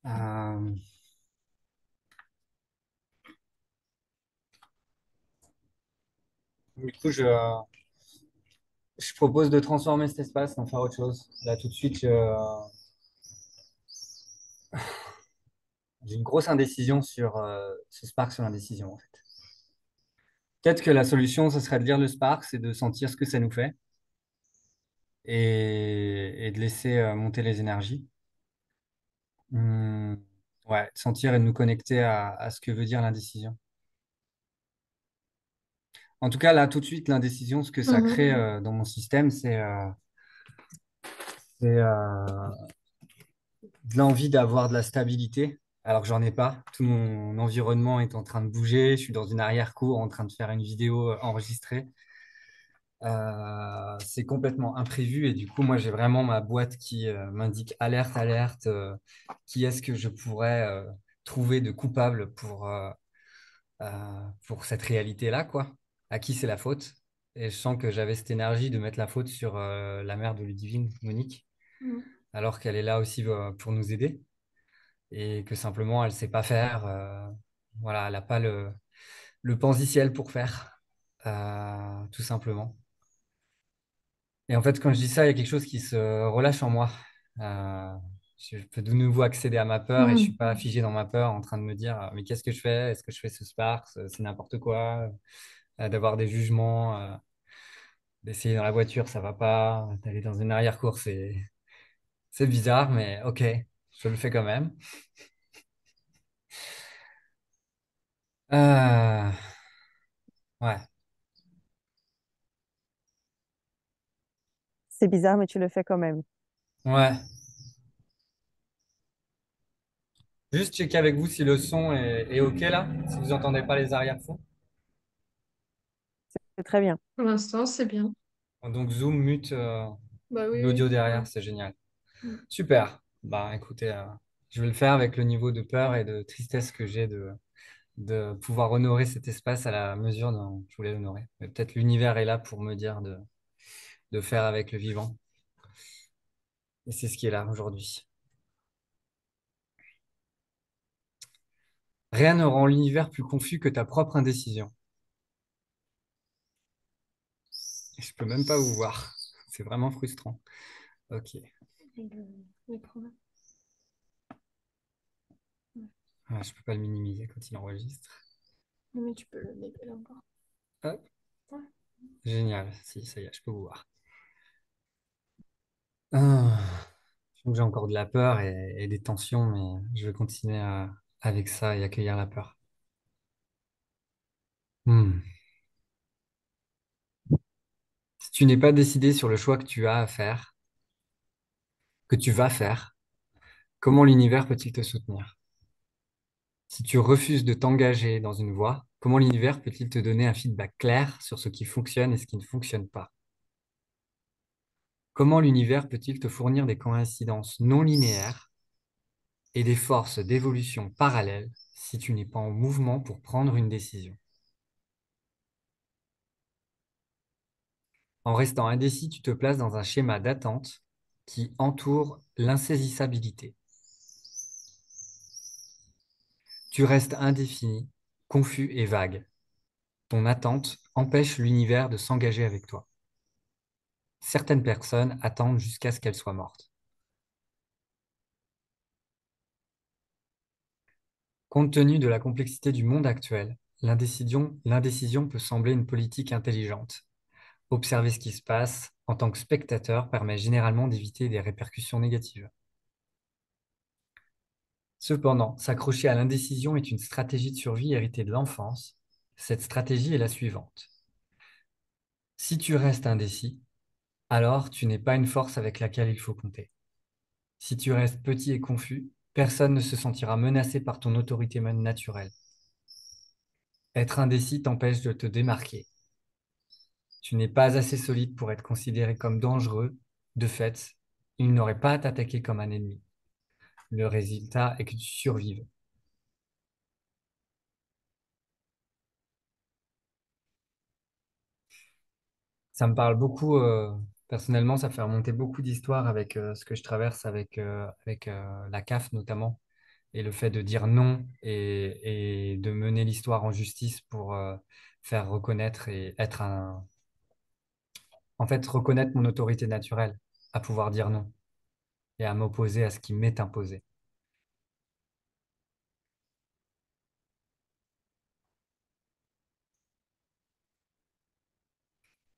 Euh, du coup, je propose de transformer cet espace, d'en faire autre chose. Là, tout de suite, j'ai une grosse indécision sur ce Spark sur l'indécision, en fait. Peut-être que la solution, ce serait de lire le Spark, c'est de sentir ce que ça nous fait et de laisser monter les énergies. Hmm, ouais, sentir et de nous connecter à ce que veut dire l'indécision. En tout cas, là, tout de suite, l'indécision, ce que ça Mhm. crée dans mon système, c'est de l'envie d'avoir de la stabilité, alors que j'en ai pas. Tout mon environnement est en train de bouger. Je suis dans une arrière-cour en train de faire une vidéo enregistrée. C'est complètement imprévu et du coup, moi, j'ai vraiment ma boîte qui m'indique alerte, alerte. Qui est-ce que je pourrais trouver de coupable pour cette réalité-là, quoi? À qui c'est la faute? Et je sens que j'avais cette énergie de mettre la faute sur la mère de Ludivine, Monique, Mhm. alors qu'elle est là aussi pour nous aider et que simplement elle sait pas faire. Voilà, elle n'a pas le pensiciel pour faire, tout simplement. Et en fait, quand je dis ça, il y a quelque chose qui se relâche en moi. Euh, je peux de nouveau accéder à ma peur et je suis Mhm. pas figé dans ma peur en train de me dire mais qu'est-ce que je fais? Est-ce que je fais ce Spark? C'est n'importe quoi. D'avoir des jugements, d'essayer dans la voiture, ça va pas. D'aller dans une arrière-cour, c'est bizarre, mais ok, je le fais quand même. Euh, ouais, C'est bizarre, mais tu le fais quand même. ouais. Juste checker avec vous si le son est OK là, si vous entendez pas les arrière-fonds. C'est très bien. Pour l'instant, c'est bien. Donc zoom, mute Bah oui, l'audio oui. derrière, c'est génial. Mm. Super. Bah écoutez, je vais le faire avec le niveau de peur et de tristesse que j'ai de pouvoir honorer cet espace à la mesure dont je voulais l'honorer. Mais peut-être l'univers est là pour me dire de faire avec le vivant. Et c'est ce qui est là aujourd'hui. Rien ne rend l'univers plus confus que ta propre indécision. Je peux même pas vous voir. C'est vraiment frustrant. Ok. Et l'écran là. Ouais. Ah, je peux pas le minimiser quand il enregistre. Non, mais tu peux le décaler encore. Hop. Ouais. Génial. Si, ça y est, je peux vous voir. Ah, je sens que j'ai encore de la peur et des tensions, mais je vais continuer avec ça et accueillir la peur. Hmm. Si tu n'es pas décidé sur le choix que tu as à faire, que tu vas faire, comment l'univers peut-il te soutenir? Si tu refuses de t'engager dans une voie, comment l'univers peut-il te donner un feedback clair sur ce qui fonctionne et ce qui ne fonctionne pas? Comment l'univers peut-il te fournir des coïncidences non linéaires et des forces d'évolution parallèles si tu n'es pas en mouvement pour prendre une décision? En restant indécis, tu te places dans un schéma d'attente qui entoure l'insaisissabilité. Tu restes indéfini, confus et vague. Ton attente empêche l'univers de s'engager avec toi. Certaines personnes attendent jusqu'à ce qu'elles soient mortes. Compte tenu de la complexité du monde actuel, l'indécision peut sembler une politique intelligente. Observer ce qui se passe en tant que spectateur permet généralement d'éviter des répercussions négatives. Cependant, s'accrocher à l'indécision est une stratégie de survie héritée de l'enfance. Cette stratégie est la suivante. Si tu restes indécis, alors tu n'es pas une force avec laquelle il faut compter. Si tu restes petit et confus, personne ne se sentira menacé par ton autorité naturelle. Être indécis t'empêche de te démarquer. Tu n'es pas assez solide pour être considéré comme dangereux. De fait, il n'aurait pas à t'attaquer comme un ennemi. Le résultat est que tu survives. Ça me parle beaucoup, personnellement, ça fait remonter beaucoup d'histoires avec ce que je traverse avec la CAF notamment. et le fait de dire non et de mener l'histoire en justice pour faire reconnaître et être un... En fait, reconnaître mon autorité naturelle à pouvoir dire non et à m'opposer à ce qui m'est imposé.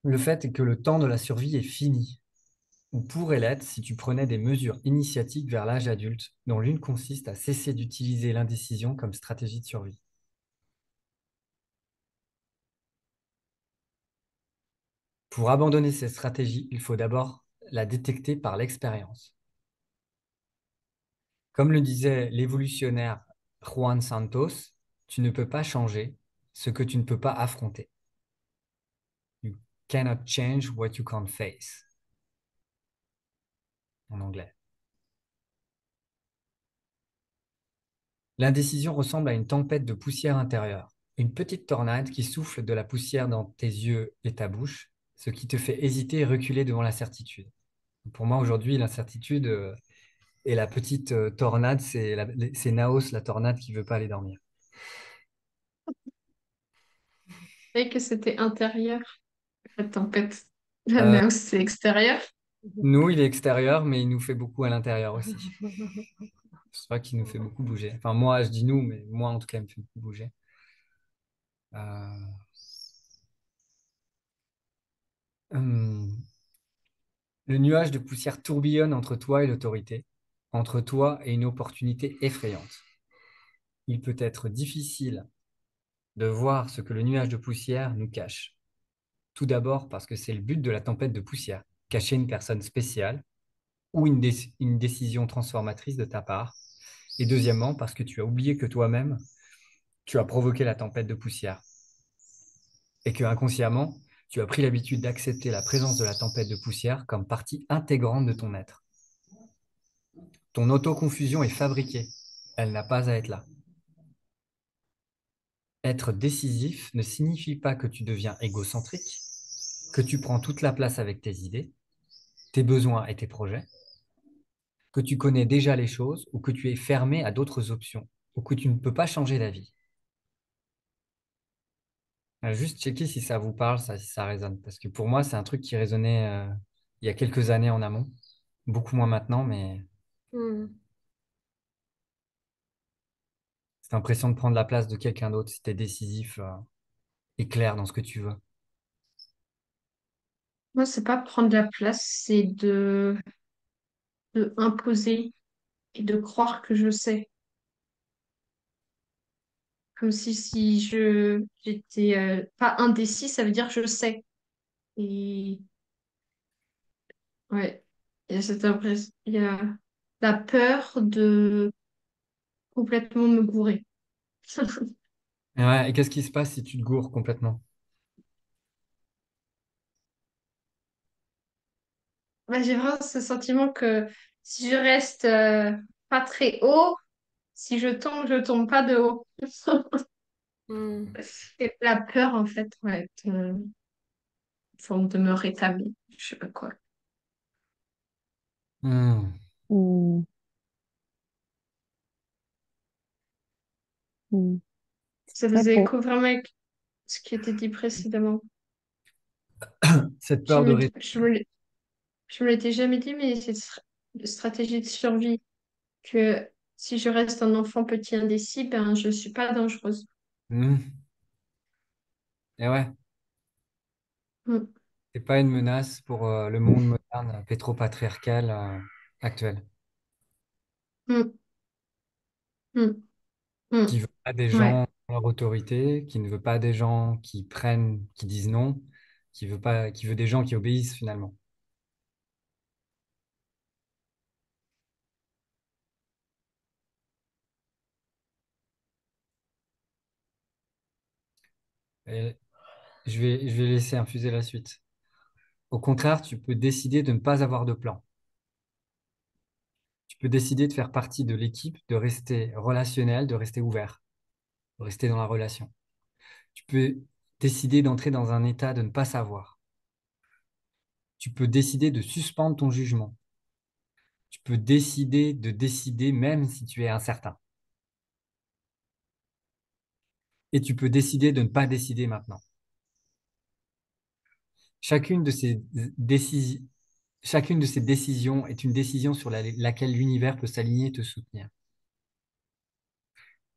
Le fait est que le temps de la survie est fini, ou pourrait l'être si tu prenais des mesures initiatiques vers l'âge adulte, dont l'une consiste à cesser d'utiliser l'indécision comme stratégie de survie. Pour abandonner cette stratégie, il faut d'abord la détecter par l'expérience. Comme le disait l'évolutionnaire Juan Santos, tu ne peux pas changer ce que tu ne peux pas affronter. You cannot change what you can't face, en anglais. L'indécision ressemble à une tempête de poussière intérieure, une petite tornade qui souffle de la poussière dans tes yeux et ta bouche, ce qui te fait hésiter et reculer devant la certitude. Pour moi, aujourd'hui, l'incertitude et la petite tornade, c'est Naos, la tornade qui veut pas aller dormir. Et que c'était intérieur, la tempête. La Euh, mer, c'est extérieur. Nous, il est extérieur, mais il nous fait beaucoup à l'intérieur aussi. C'est vrai qu'il nous fait beaucoup bouger. Enfin, moi, je dis nous, mais moi, en tout cas, il me fait beaucoup bouger. Euh, hum, Le nuage de poussière tourbillonne entre toi et l'autorité, entre toi et une opportunité effrayante. Il peut être difficile de voir ce que le nuage de poussière nous cache. Tout d'abord parce que c'est le but de la tempête de poussière, cacher une personne spéciale ou une décision transformatrice de ta part. Et deuxièmement parce que tu as oublié que toi-même, tu as provoqué la tempête de poussière et que inconsciemment, tu as pris l'habitude d'accepter la présence de la tempête de poussière comme partie intégrante de ton être. Ton autoconfusion est fabriquée. Elle n'a pas à être là. Être décisif ne signifie pas que tu deviens égocentrique, que tu prends toute la place avec tes idées, tes besoins et tes projets, que tu connais déjà les choses ou que tu es fermé à d'autres options ou que tu ne peux pas changer d'avis. Juste checker si ça vous parle, si ça résonne. Parce que pour moi, c'est un truc qui résonnait il y a quelques années en amont. Beaucoup moins maintenant, mais Hmm. c'est l'impression de prendre la place de quelqu'un d'autre si tu es décisif et clair dans ce que tu veux. Moi, c'est pas prendre la place, c'est de imposer et de croire que je sais. Comme si j'étais pas indécis, ça veut dire que je sais. Et ouais, il y a cette impression, il y a la peur de complètement me gourer. Et, ouais, et qu'est-ce qui se passe si tu te gourres complètement? Ouais, j'ai vraiment ce sentiment que si je reste pas très haut, si je tombe pas de haut. Hmm. C'est la peur, en fait, ouais, forme de me rétablir. Je sais pas quoi. Hmm. Hmm. Hmm. Ça Très faisait beau. écho vraiment avec ce qui était dit précédemment. Cette Je peur de me, ré- je me l'étais jamais dit, mais c'est une stratégie de survie que si je reste un enfant petit indécis, ben je suis pas dangereuse. Hmm. Et ouais, Mm, c'est pas une menace pour le monde moderne, pétro-patriarcal actuel, mm, mm, qui mm. veut pas des Ouais. gens dans leur autorité, qui ne veut pas des gens qui prennent, qui disent non, qui veut pas, qui veut des gens qui obéissent finalement. Et je vais laisser infuser la suite. Au contraire, tu peux décider de ne pas avoir de plan. Tu peux décider de faire partie de l'équipe, de rester relationnel, de rester ouvert, de rester dans la relation. Tu peux décider d'entrer dans un état de ne pas savoir. Tu peux décider de suspendre ton jugement. Tu peux décider de décider même si tu es incertain. et tu peux décider de ne pas décider maintenant. Chacune de ces décisions, chacune de ces décisions est une décision sur laquelle l'univers peut s'aligner et te soutenir.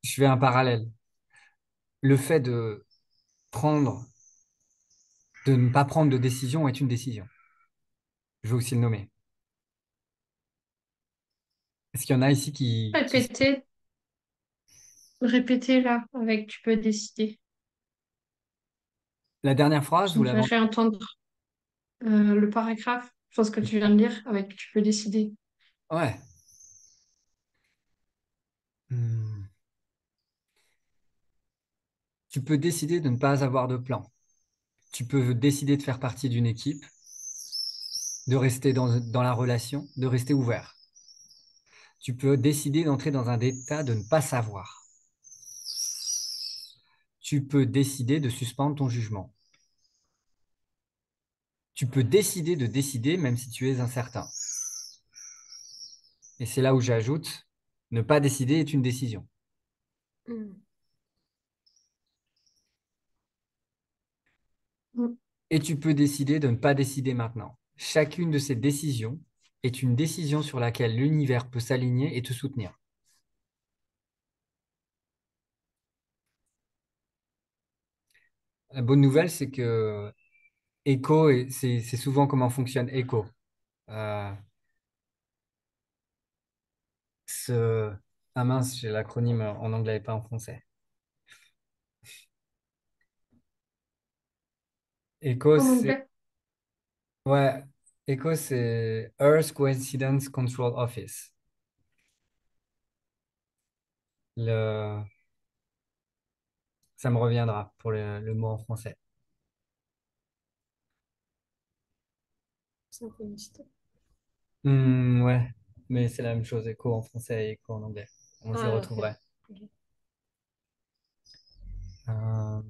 Je fais un parallèle. Le fait prendre, de ne pas prendre de décision est une décision. Je vais aussi le nommer. Est-ce qu'il y en a ici Répétez, répétez là, avec tu peux décider. La dernière phrase ou J'aimerais l'avant? réentendre le paragraphe, enfin ce que tu viens de lire, avec tu peux décider. Ouais. Hmm. Tu peux décider de ne pas avoir de plan. Tu peux décider de faire partie d'une équipe, de rester dans la relation, de rester ouvert. Tu peux décider d'entrer dans un état de ne pas savoir. Tu peux décider de suspendre ton jugement. Tu peux décider de décider même si tu es incertain. Et c'est là où j'ajoute, ne pas décider est une décision. Mm. Mm. Et tu peux décider de ne pas décider maintenant. Chacune de ces décisions est une décision sur laquelle l'univers peut s'aligner et te soutenir. La bonne nouvelle, c'est que Echo, c'est souvent comment fonctionne Echo. Euh, ce... Ah mince, j'ai l'acronyme en anglais et pas en français. Echo, En c'est... anglais. Ouais, Echo, c'est Earth Coincidence Control Office. Le... Ça me reviendra pour le mot en français. Synchronicité. Ouais, mais c'est la même chose, Echo en français et Echo en anglais. Bon, je le Ah, ok. retrouverai. Ok. Euh,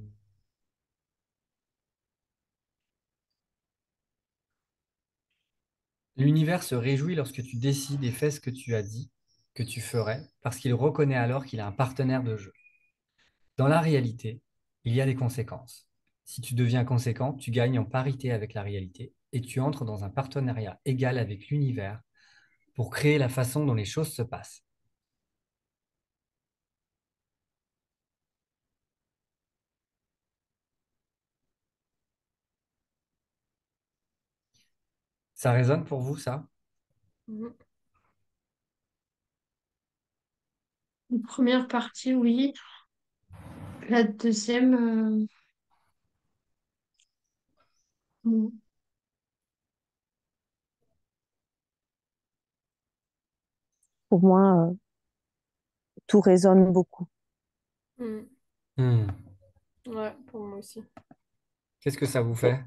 L'univers se réjouit lorsque tu décides et fais ce que tu as dit que tu ferais, parce qu'il reconnaît alors qu'il a un partenaire de jeu. Dans la réalité, il y a des conséquences. Si tu deviens conséquent, tu gagnes en parité avec la réalité et tu entres dans un partenariat égal avec l'univers pour créer la façon dont les choses se passent. Ça résonne pour vous, ça? Mhm. Une première partie, oui. La deuxième, non. Pour moi, tout résonne beaucoup. Mm. Hmm. Ouais, pour moi aussi. Qu'est-ce que ça vous Et fait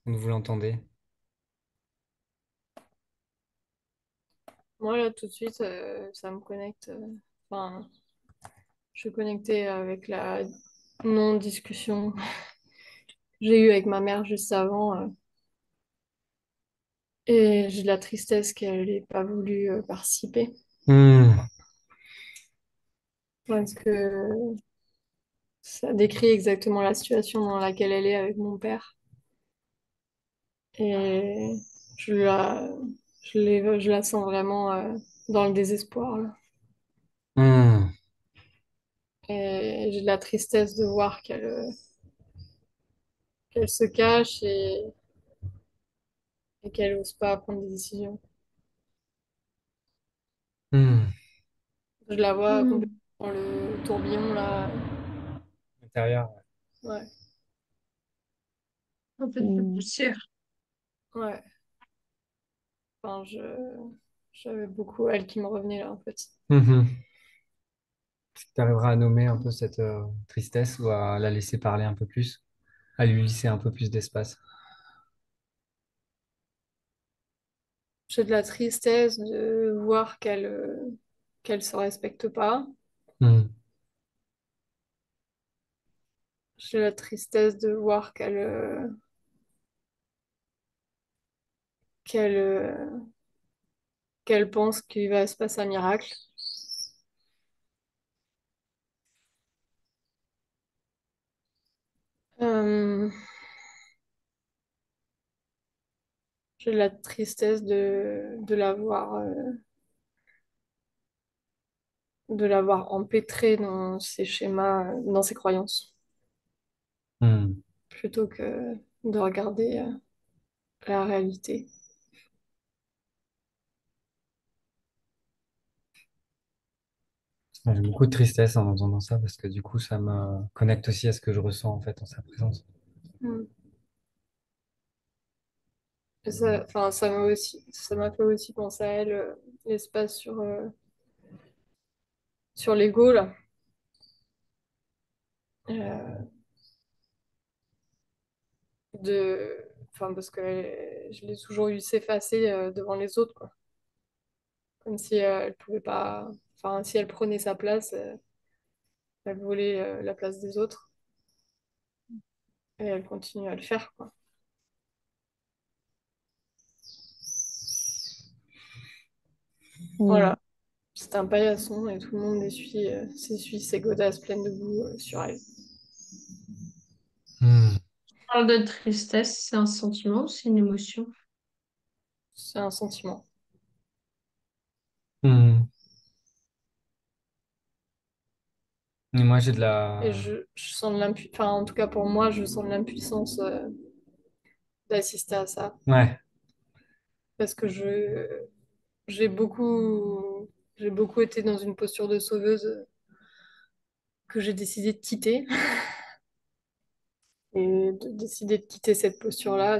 quand vous l'entendez? moi, là, tout de suite, ça me connecte. Enfin, je suis connectée avec la non-discussion que j'ai eue avec ma mère juste avant. Et j'ai de la tristesse qu'elle n'ait pas voulu participer. Hmm. Parce que ça décrit exactement la situation dans laquelle elle est avec mon père. Et je la, je la sens vraiment dans le désespoir, là. Hmm. Et j'ai de la tristesse de voir qu'elle se cache et qu'elle n'ose pas prendre des décisions. Hmm. Je la vois complètement Hmm. dans le tourbillon, là. Intérieur. Ouais, Un peu de poussière. ouais. Enfin, j'avais beaucoup elle qui me revenait là, en fait. Mhm. Tu arriveras à nommer un peu cette tristesse ou à la laisser parler un peu plus, à lui laisser un peu plus d'espace. J'ai de la tristesse de voir qu'elle se respecte pas. Hmm. J'ai la tristesse de voir qu'elle qu'elle pense qu'il va se passer un miracle. Euh, j'ai la tristesse de l'avoir empêtré dans ses schémas, dans ses croyances, Hmm. plutôt que de regarder la réalité. J'ai beaucoup de tristesse en entendant ça parce que du coup, ça me connecte aussi à ce que je ressens en fait en sa présence. Mm. Et ça, enfin, ça m'a fait aussi penser à elle, l'espace sur l'ego, là. Euh, enfin, parce que je l'ai toujours eu s'effacer devant les autres, quoi. Comme si elle pouvait pas, enfin, si elle prenait sa place, elle volait la place des autres. Et elle continue à le faire, quoi. Hmm. Voilà. C'est un paillasson et tout le monde s'essuie ses godasses pleines de boue sur elle. Hmm. Parle de tristesse, c'est un sentiment, c'est une émotion. C'est un sentiment. Hmm. Et moi, j'ai de Et la... je sens de l'impuissance, enfin, en tout cas pour moi, je sens de l'impuissance d'assister à ça. Ouais, Parce que j'ai j'ai beaucoup été dans une posture de sauveuse que j'ai décidé de quitter. Et de décider de quitter cette posture-là,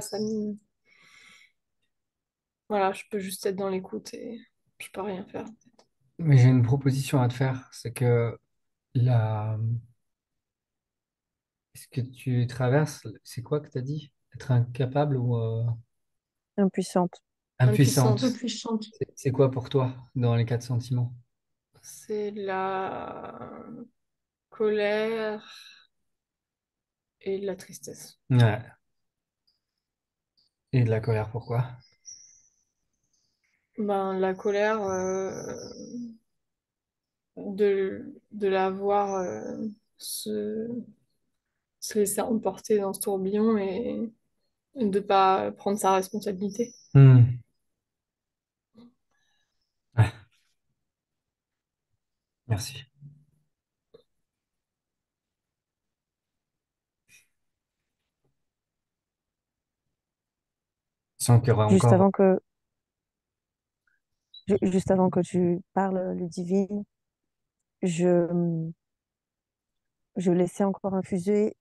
voilà, je peux juste être dans l'écoute et je peux rien faire. mais j'ai une proposition à te faire. C'est que la... ce que tu traverses, c'est quoi que tu as dit? Être incapable ou Impuissante. impuissante? Impuissante, Impuissante. C'est quoi pour toi dans les quatre sentiments? c'est la colère et la tristesse. Ouais. Et de la colère, pourquoi? Ben, la colère de la voir se, se laisser emporter dans ce tourbillon et de pas prendre sa responsabilité. Hmm. Ouais, merci. Je sens qu'il y aura Juste encore... avant que, juste avant que tu parles, Ludivine, je, je laissais encore infuser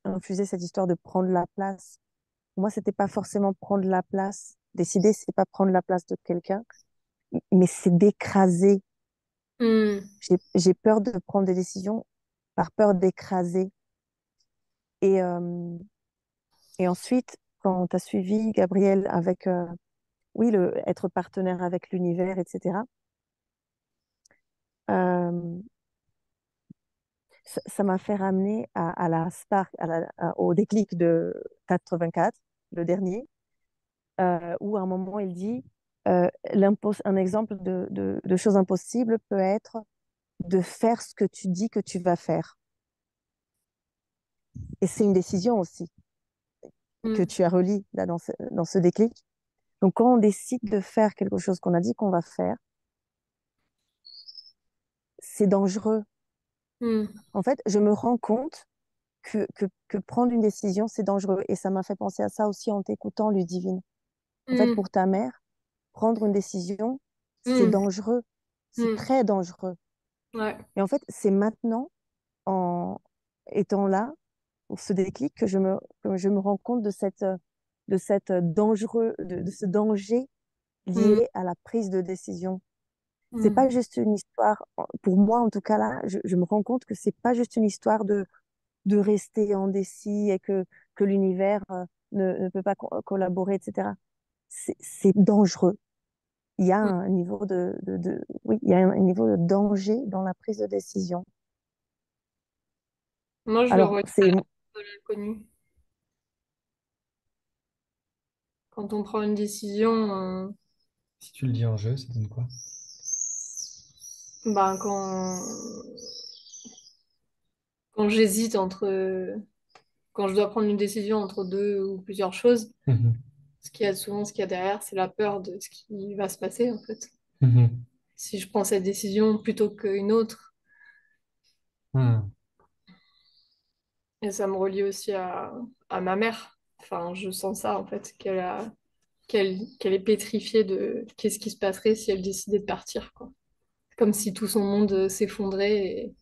cette histoire de prendre la place. Pour moi, c'était pas forcément prendre la place. Décider, c'est pas prendre la place de quelqu'un, mais c'est d'écraser. Hmm, J'ai peur de prendre des décisions par peur d'écraser. Et, euh, et ensuite, quand tu as suivi Gabriel avec, oui, être partenaire avec l'univers, etc., euh, ça m'a fait ramener à la Spark, au déclic de 84, le dernier, où à un moment il dit un exemple de chose impossible peut être de faire ce que tu dis que tu vas faire. Et c'est une décision aussi que hmm, tu as relis là dans ce déclic. Donc quand on décide de faire quelque chose qu'on a dit qu'on va faire, c'est dangereux. hmm, En fait, je me rends compte que prendre une décision, c'est dangereux. Et ça m'a fait penser à ça aussi en t'écoutant, Ludivine. En fait, hmm, pour ta mère, prendre une décision, c'est hmm, dangereux. C'est hmm. très dangereux. Ouais. Et en fait, c'est maintenant, en étant là, pour ce déclic, que je me rends compte de cette de ce danger Hmm, lié à la prise de décision. C'est hmm, pas juste une histoire, pour moi en tout cas là, je me rends compte que c'est pas juste une histoire de rester indécis et que l'univers ne peut pas collaborer, etc. C'est dangereux. Il y a hmm. un niveau oui, il y a un niveau de danger dans la prise de décision. Moi, je le Alors, relis c'est, de l'inconnu. Quand on prend une décision, Si tu le dis en jeu, ça donne quoi? ben, quand j'hésite entre quand je dois prendre une décision entre deux ou plusieurs choses, Mhm. ce qu'il y a derrière, c'est la peur de ce qui va se passer, en fait. Mhm. Si je prends cette décision plutôt qu'une autre, Mhm. et ça me relie aussi à ma mère. Enfin, je sens ça, en fait, qu'elle est pétrifiée de qu'est-ce qui se passerait si elle décidait de partir, quoi. Comme si tout son monde s'effondrait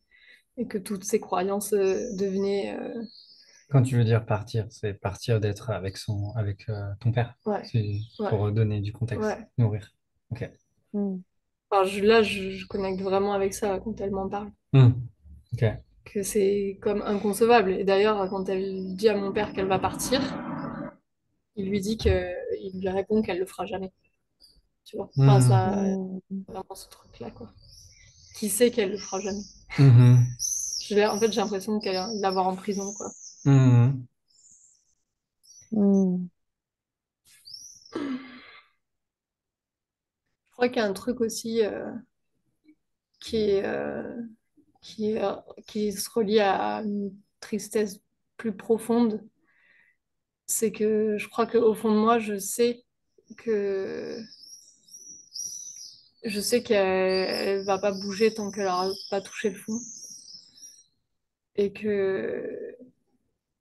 et que toutes ses croyances devenaient... Quand tu veux dire partir, c'est partir d'être avec ton père. Ouais, C'est ouais, pour donner du contexte. ouais. Nourrir. Ok. Mm. Enfin, là, je connecte vraiment avec ça quand elle m'en parle. Mhm. Ok. Que c'est comme inconcevable. Et d'ailleurs, quand elle dit à mon père qu'elle va partir, il lui répond qu'elle le fera jamais. Tu vois? Enfin, Mhm. ça, Mm. vraiment ce truc-là, quoi. Qui sait qu'elle le fera jamais. Mhm. En fait, j'ai l'impression qu'elle va l'avoir en prison, quoi. Mhm. Mm. Je crois qu'il y a un truc aussi qui est, qui se relie à une tristesse plus profonde. C'est que je crois qu'au fond de moi, que je sais qu'elle va pas bouger tant qu'elle aura pas touché le fond. Et que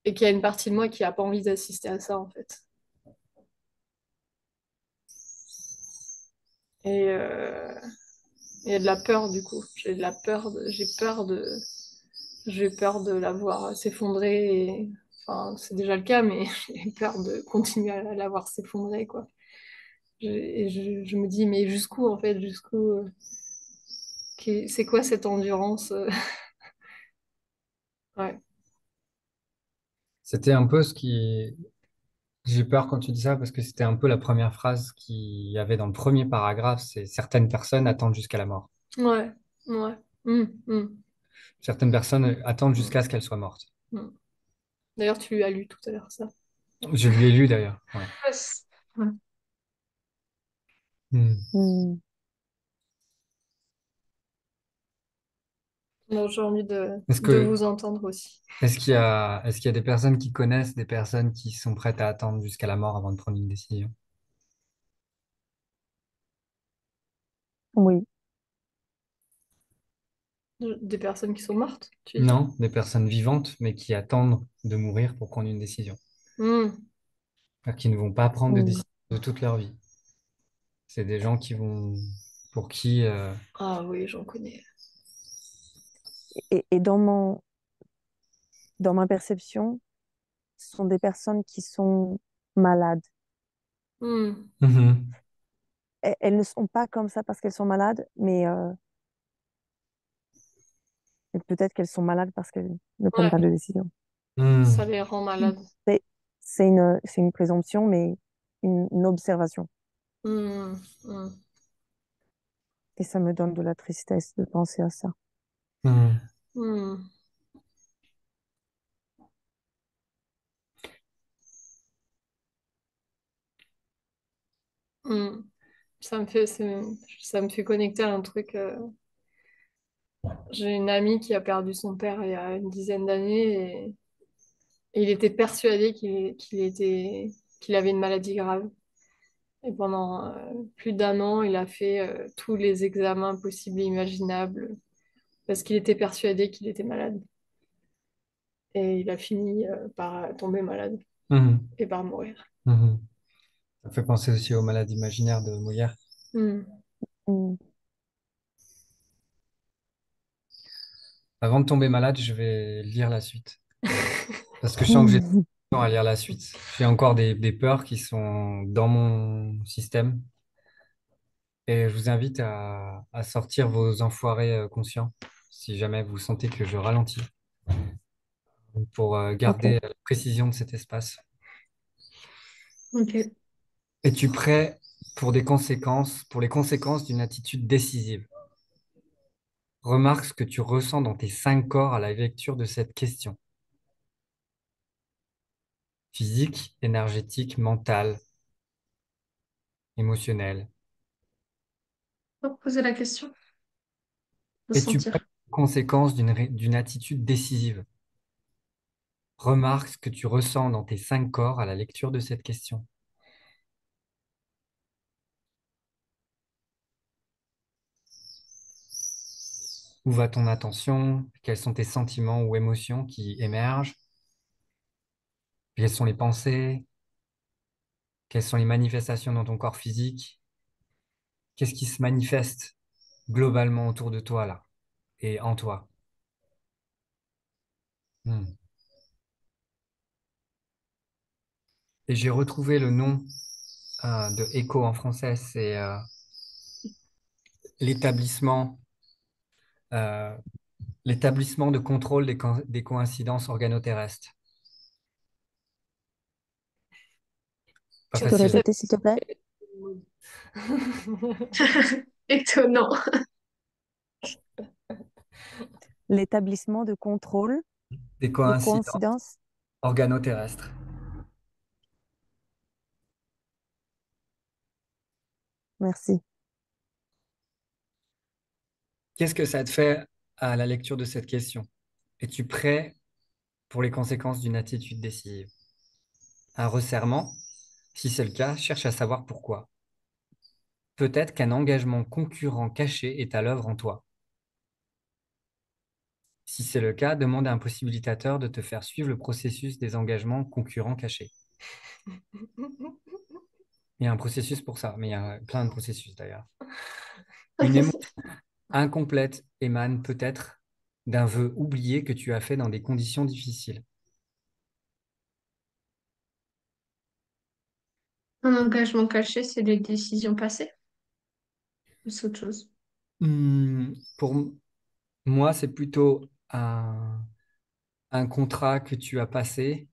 et qu'il y a une partie de moi qui a pas envie d'assister à ça, en fait. Et il y a de la peur, du coup. J'ai peur de la voir s'effondrer. Enfin, c'est déjà le cas, mais j'ai peur de continuer à la voir s'effondrer, quoi. Je me dis, mais jusqu'où, en fait, c'est quoi cette endurance? Ouais. C'était un peu ce qui... J'ai peur quand tu dis ça parce que c'était un peu la première phrase qu'il y avait dans le premier paragraphe, c'est certaines personnes attendent jusqu'à la mort. Ouais. Ouais. Hum. Certaines personnes attendent jusqu'à ce qu'elles soient mortes. Hum. D'ailleurs, tu as lu tout à l'heure ça. Je lui ai lu d'ailleurs. Ouais. Ouais. Hmm. Mm. Donc, j'ai envie Est-ce de que vous entendre aussi. est-ce qu'il y a des personnes qui connaissent des personnes qui sont prêtes à attendre jusqu'à la mort avant de prendre une décision? Oui. Des personnes qui sont mortes, tu dis? Non, des personnes vivantes, mais qui attendent de mourir pour prendre une décision. Hum. C'est-à-dire qui ne vont pas prendre de Mm. décision de toute leur vie. C'est des gens qui vont, pour qui, Ah oui, j'en connais. Et dans ma perception, ce sont des personnes qui sont malades. Hum. Mhm. Elles ne sont pas comme ça parce qu'elles sont malades, mais peut-être qu'elles sont malades parce qu'elles ne prennent Ouais, pas de décision. ça Mhm. les rend Mm. malades. C'est, c'est une présomption, mais une observation. Hum. Hum. Et ça me donne de la tristesse de penser à ça. Mhm. Hum. Hum. Ça me fait connecter à un truc. J'ai une amie qui a perdu son père il y a une dizaine d'années et il était persuadé qu'il avait une maladie grave. Et pendant plus d'un an, il a fait tous les examens possibles et imaginables parce qu'il était persuadé qu'il était malade. Et il a fini par tomber malade Mhm. et par mourir. Mhm. Ça fait penser aussi aux malades imaginaires de Molière. Hmm. Mm. Avant de tomber malade, je vais lire la suite. Parce que je sens que j'ai Mm. temps à lire la suite. J'ai encore des peurs qui sont dans mon système. Et je vous invite à sortir vos enfoirés conscients, si jamais vous sentez que je ralentis, pour Ok. garder la précision de cet espace. Ok. Es-tu prêt pour les conséquences d'une attitude décisive? Remarque ce que tu ressens dans tes cinq corps à la lecture de cette question. Physique, énergétique, mentale, émotionnelle. Pour poser la question, Es-tu prêt ressentir. aux conséquences d'une attitude décisive? Remarque ce que tu ressens dans tes 5 corps à la lecture de cette question. Où va ton attention? Quels sont tes sentiments ou émotions qui émergent? Quelles sont les pensées? Quelles sont les manifestations dans ton corps physique? Qu'est-ce qui se manifeste globalement autour de toi là et en toi? Hmm. Et j'ai retrouvé le nom de ECHO en français, c'est l'établissement euh, l'établissement de contrôle des coïncidences organoterrestres. Pas Je Tu peux facile. sais répéter, s'il te plaît? Étonnant. L'établissement de contrôle Des des coïncidences coïncidences. organoterrestres. Merci. Qu'est-ce que ça te fait à la lecture de cette question? Es-tu prêt pour les conséquences d'une attitude décisive? Un resserrement? Si c'est le cas, cherche à savoir pourquoi. Peut-être qu'un engagement concurrent caché est à l'œuvre en toi. Si c'est le cas, demande à un possibilitateur de te faire suivre le processus des engagements concurrents cachés. Il y a un processus pour ça, mais il y a plein de processus d'ailleurs. Une émotion incomplète émane peut-être d'un vœu oublié que tu as fait dans des conditions difficiles. Un engagement caché, c'est les décisions passées. Ou c'est autre chose. Pour moi, c'est plutôt un contrat que tu as passé,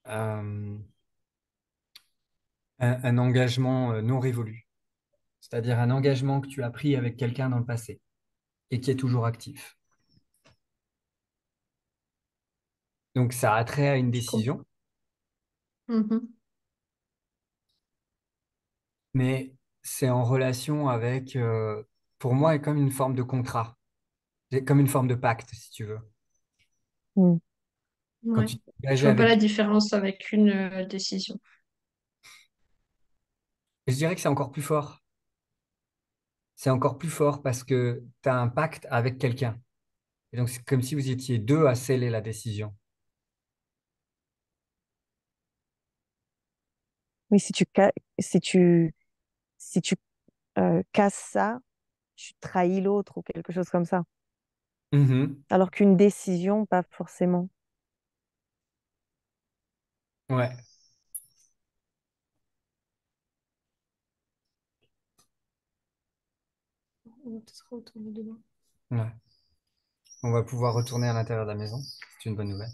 euh, un engagement non révolu, c'est-à-dire un engagement que tu as pris avec quelqu'un dans le passé et qui est toujours actif. Donc, ça a trait à une Je comprends. décision, Mhm. mais c'est en relation avec, pour moi, comme une forme de contrat, comme une forme de pacte, si tu veux. Hmm. Quand Ouais. tu t'es Je engagé vois pas la avec... différence avec une décision. Je dirais que c'est encore plus fort. C'est encore plus fort parce que tu as un pacte avec quelqu'un. Et donc, c'est comme si vous étiez deux à sceller la décision. Oui, si tu casses ça, tu trahis l'autre ou quelque chose comme ça. Mhm. Alors qu'une décision, pas forcément. Ouais, On va peut-être retourner demain. ouais. On va pouvoir retourner à l'intérieur de la maison. C'est une bonne nouvelle.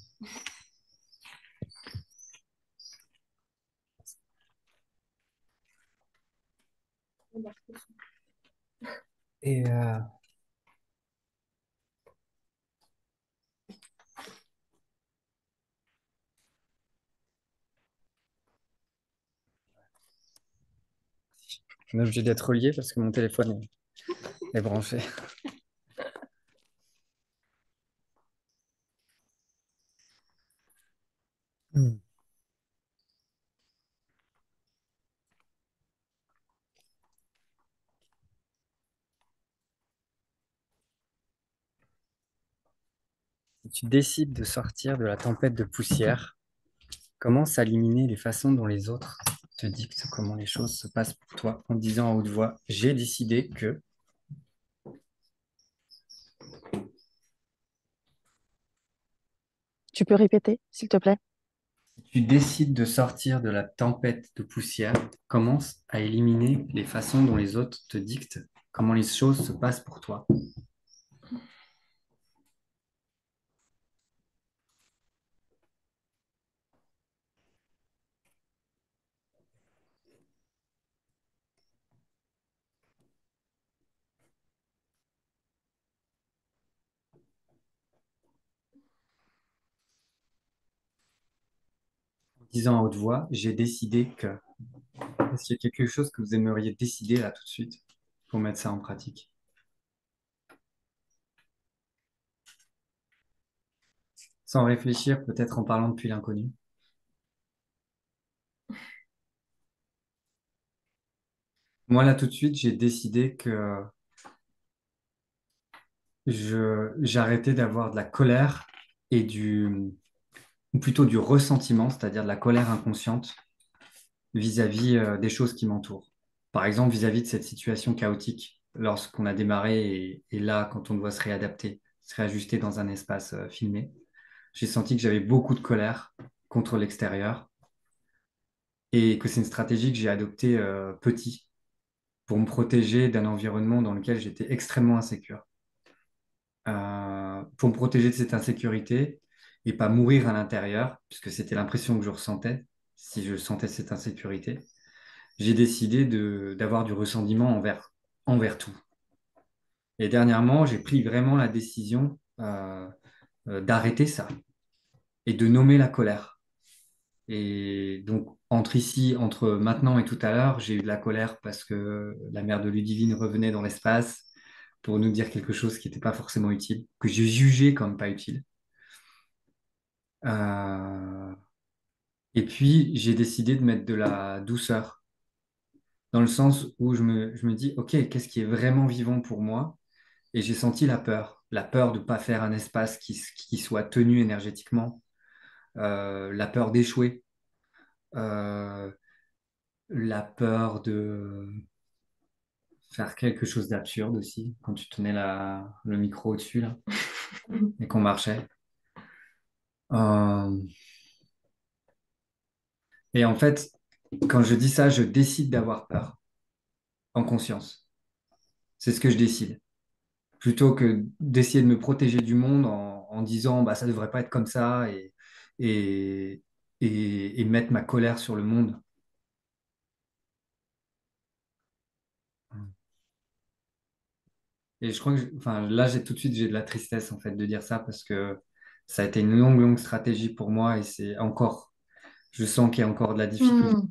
Et on est obligé d'être relié parce que mon téléphone est branché. Hmm. Si tu décides de sortir de la tempête de poussière, commence à éliminer les façons dont les autres te dictent comment les choses se passent pour toi en disant à haute voix, j'ai décidé que... Tu peux répéter, s'il te plaît? Tu décides de sortir de la tempête de poussière, commence à éliminer les façons dont les autres te dictent comment les choses se passent pour toi. En disant à haute voix, j'ai décidé que... Est-ce qu'il y a quelque chose que vous aimeriez décider là tout de suite pour mettre ça en pratique? sans réfléchir, peut-être en parlant depuis l'inconnu. Moi, là, tout de suite, j'ai décidé que j'arrêtais d'avoir de la colère et ou plutôt du ressentiment, c'est-à-dire de la colère inconsciente vis-à-vis des choses qui m'entourent. Par exemple, vis-à-vis de cette situation chaotique lorsqu'on a démarré et là, quand on doit se réadapter, se réajuster dans un espace filmé. J'ai senti que j'avais beaucoup de colère contre l'extérieur et que c'est une stratégie que j'ai adoptée petit pour me protéger d'un environnement dans lequel j'étais extrêmement insécure. Pour me protéger de cette insécurité et pas mourir à l'intérieur, puisque c'était l'impression que je ressentais si je sentais cette insécurité, j'ai décidé d'avoir du ressentiment envers tout. Et dernièrement, j'ai pris vraiment la décision d'arrêter ça et de nommer la colère. Et donc, entre maintenant et tout à l'heure, j'ai eu de la colère parce que la mère de Ludivine revenait dans l'espace pour nous dire quelque chose qui n'était pas forcément utile, que j'ai jugé comme pas utile. Euh, Et puis, j'ai décidé de mettre de la douceur, dans le sens où je me dis, OK, qu'est-ce qui est vraiment vivant pour moi? Et j'ai senti la peur de ne pas faire un espace qui soit tenu énergétiquement, la peur d'échouer, euh, la peur de faire quelque chose d'absurde aussi, quand tu tenais le micro au-dessus, là, et qu'on marchait. Euh, et en fait, quand je dis ça, je décide d'avoir peur, en conscience. C'est ce que je décide. Plutôt que d'essayer de me protéger du monde en disant bah, ça devrait pas être comme ça et, et mettre ma colère sur le monde. Et je crois enfin, là, j'ai tout de suite, j'ai de la tristesse en fait de dire ça parce que ça a été une longue, longue stratégie pour moi et c'est encore, je sens qu'il y a encore de la difficulté Hmm,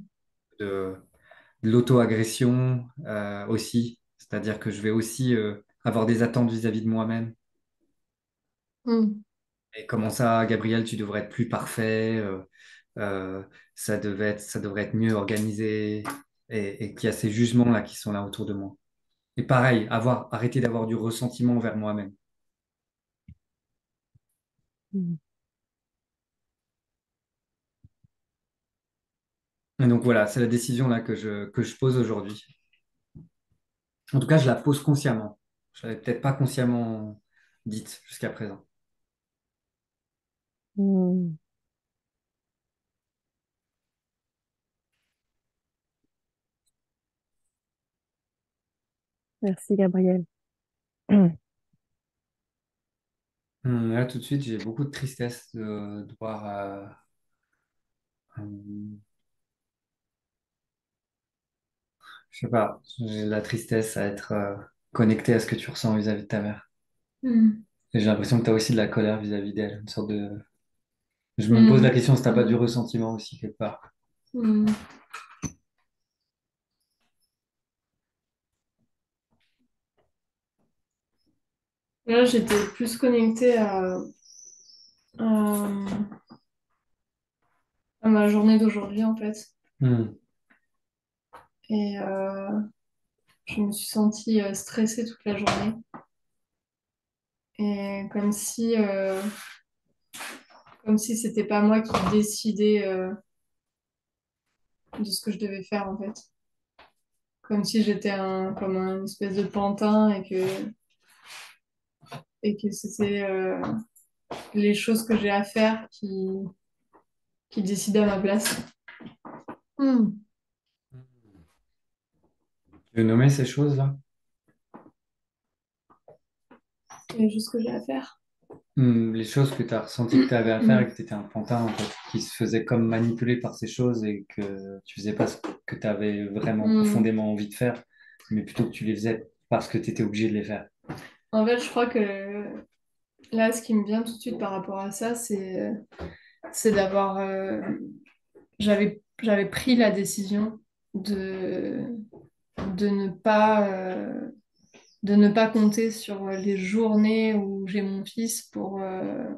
de, de l'auto-agression aussi. C'est-à-dire que je vais aussi avoir des attentes vis-à-vis de moi-même. hmm, Et comment ça, Gabriel, tu devrais être plus parfait, euh, ça devrait être mieux organisé, et qu'il y a ces jugements-là qui sont là autour de moi. Et pareil, arrêter d'avoir du ressentiment envers moi-même. Mm. Et donc voilà, c'est la décision là que je pose aujourd'hui. En tout cas, je la pose consciemment. Je l'avais peut-être pas consciemment dite jusqu'à présent. Mm. Merci, Gabriel. Là, tout de suite, j'ai beaucoup de tristesse de voir je sais pas, j'ai de la tristesse à être connecté à ce que tu ressens vis-à-vis de ta mère. hmm, Et j'ai l'impression que tu as aussi de la colère vis-à-vis d'elle, une sorte de... Je me pose la hmm, question si t'as pas du ressentiment aussi quelque part. hmm. Là, j'étais plus connectée à, à ma journée d'aujourd'hui, en fait. Hmm. Et je me suis sentie stressée toute la journée. Et comme si c'était pas moi qui décidais de ce que je devais faire, en fait. Comme si j'étais comme un espèce de pantin et que c'était les choses que j'ai à faire qui décidaient à ma place. Hmm. Tu veux nommer ces choses-là? Les choses que j'ai à faire. Les choses que tu as ressenties que tu avais à faire et que tu étais un pantin, en fait, qui se faisait comme manipuler par ces choses et que tu faisais pas ce que tu avais vraiment Hmm. profondément envie de faire, mais plutôt que tu les faisais parce que tu étais obligé de les faire. En fait, je crois que là, ce qui me vient tout de suite par rapport à ça, c'est d'avoir... j'avais pris la décision de, de ne pas de ne pas compter sur les journées où j'ai mon fils pour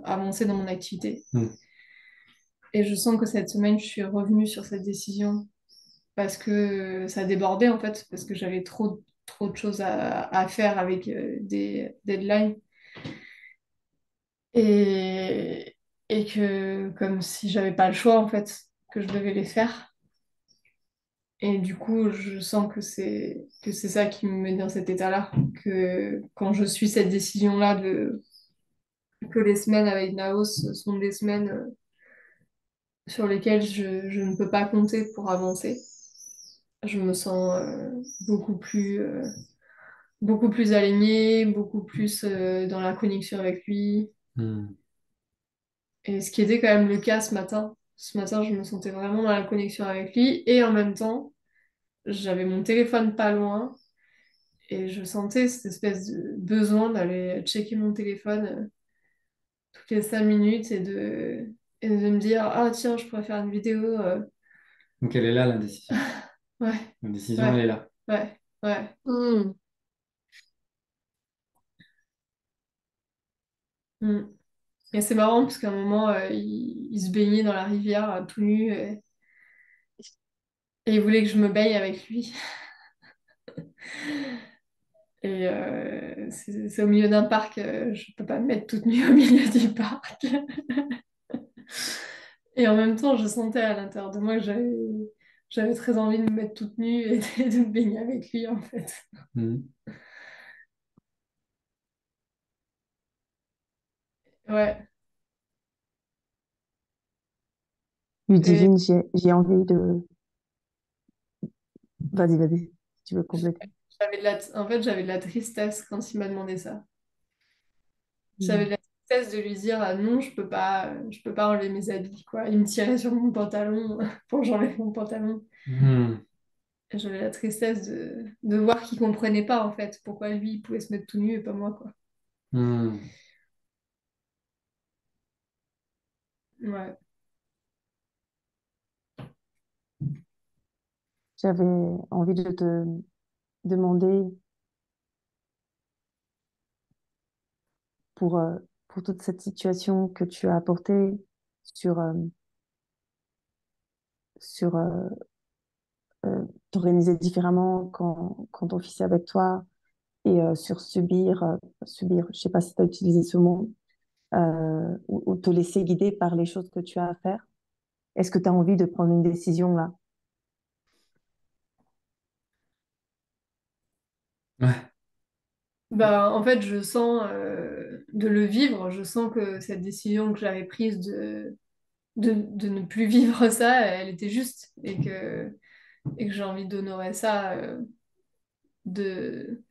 avancer dans mon activité. Mm. Et je sens que cette semaine, je suis revenue sur cette décision parce que ça débordait en fait, parce que j'avais trop de choses à faire avec des deadlines. Et, et que comme si j'avais pas le choix en fait, que je devais les faire. Et du coup, je sens que c'est ça qui me met dans cet état-là, que quand je suis cette décision-là de que les semaines avec Naos sont des semaines sur lesquelles je ne peux pas compter pour avancer, je me sens beaucoup plus alignée, beaucoup plus dans la connexion avec lui. Mm. Et ce qui était quand même le cas ce matin. Ce matin, je me sentais vraiment dans la connexion avec lui et en même temps, j'avais mon téléphone pas loin et je sentais cette espèce de besoin d'aller checker mon téléphone toutes les 5 minutes et de me dire, ah tiens, je pourrais faire une vidéo. Donc elle est là, l'indécision. Ouais, L'indécision, elle ouais, est là. ouais, ouais. Hmm. Mm. Et c'est marrant parce qu'à un moment, il se baignait dans la rivière tout nu et il voulait que je me baigne avec lui. Et c'est au milieu d'un parc, je peux pas me mettre toute nue au milieu du parc. Et en même temps, je sentais à l'intérieur de moi que j'avais très envie de me mettre toute nue et de me baigner avec lui, en fait. Mm. Ouais. Et Ludivine, j'ai envie de... Vas-y, vas-y, si tu veux compléter. en fait, j'avais de la tristesse quand il m'a demandé ça. J'avais Mm. de la tristesse de lui dire ah non, je peux pas enlever mes habits, quoi. Il me tirait sur mon pantalon pour que j'enlève mon pantalon. Mm. Et j'avais la tristesse de voir qu'il comprenait pas, en fait, pourquoi lui, il pouvait se mettre tout nu et pas moi, quoi. Mm. Ouais. J'avais envie de te demander pour, euh, pour toute cette situation que tu as apportée sur, sur t'organiser différemment quand ton fils est avec toi et sur subir, je sais pas si tu as utilisé ce mot, ou te laisser guider par les choses que tu as à faire. Est-ce que tu as envie de prendre une décision là? Ouais. Bah, en fait, je sens de le vivre, je sens que cette décision que j'avais prise de ne plus vivre ça, elle était juste et que j'ai envie d'honorer ça, de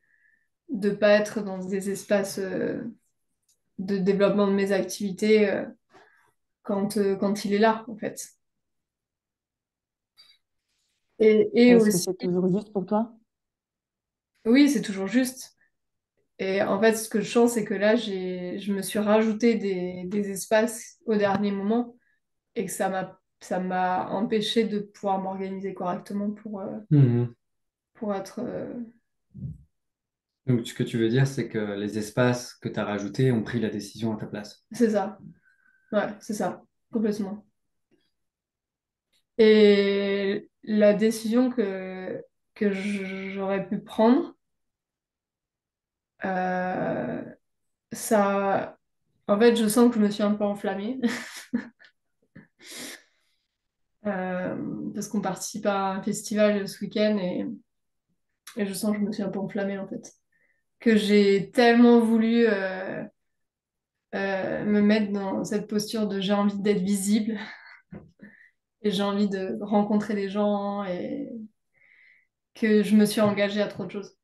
ne pas être dans des espaces de développement de mes activités quand il est là, en fait. Et Est-ce que aussi, c'est toujours juste pour toi? oui, c'est toujours juste. Et en fait, ce que je sens, c'est que là, je me suis rajouté des espaces au dernier moment et que ça m'a empêché de pouvoir m'organiser correctement Mhm. pour être... Donc, ce que tu veux dire, c'est que les espaces que tu as rajoutés ont pris la décision à ta place. c'est ça. Ouais, c'est ça. Complètement. Et la décision que j'aurais pu prendre, euh, ça... En fait, je sens que je me suis un peu enflammée. Parce qu'on participe à un festival ce week-end et je sens que je me suis un peu enflammée en fait. Que j'ai tellement voulu me mettre dans cette posture de j'ai envie d'être visible et j'ai envie de rencontrer des gens et que je me suis engagée à trop de choses.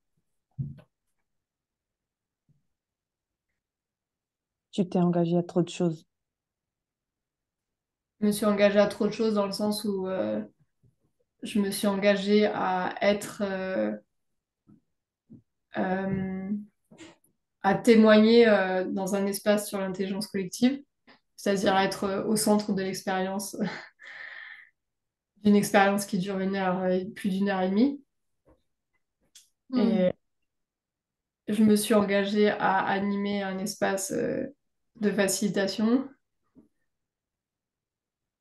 Tu t'es engagé à trop de choses. Je me suis engagée à trop de choses dans le sens où je me suis engagée à être euh, à témoigner dans un espace sur l'intelligence collective, c'est-à-dire être au centre de l'expérience, d'une expérience qui dure plus d'une heure et demie. Hmm. Et, je me suis engagée à animer un espace de facilitation.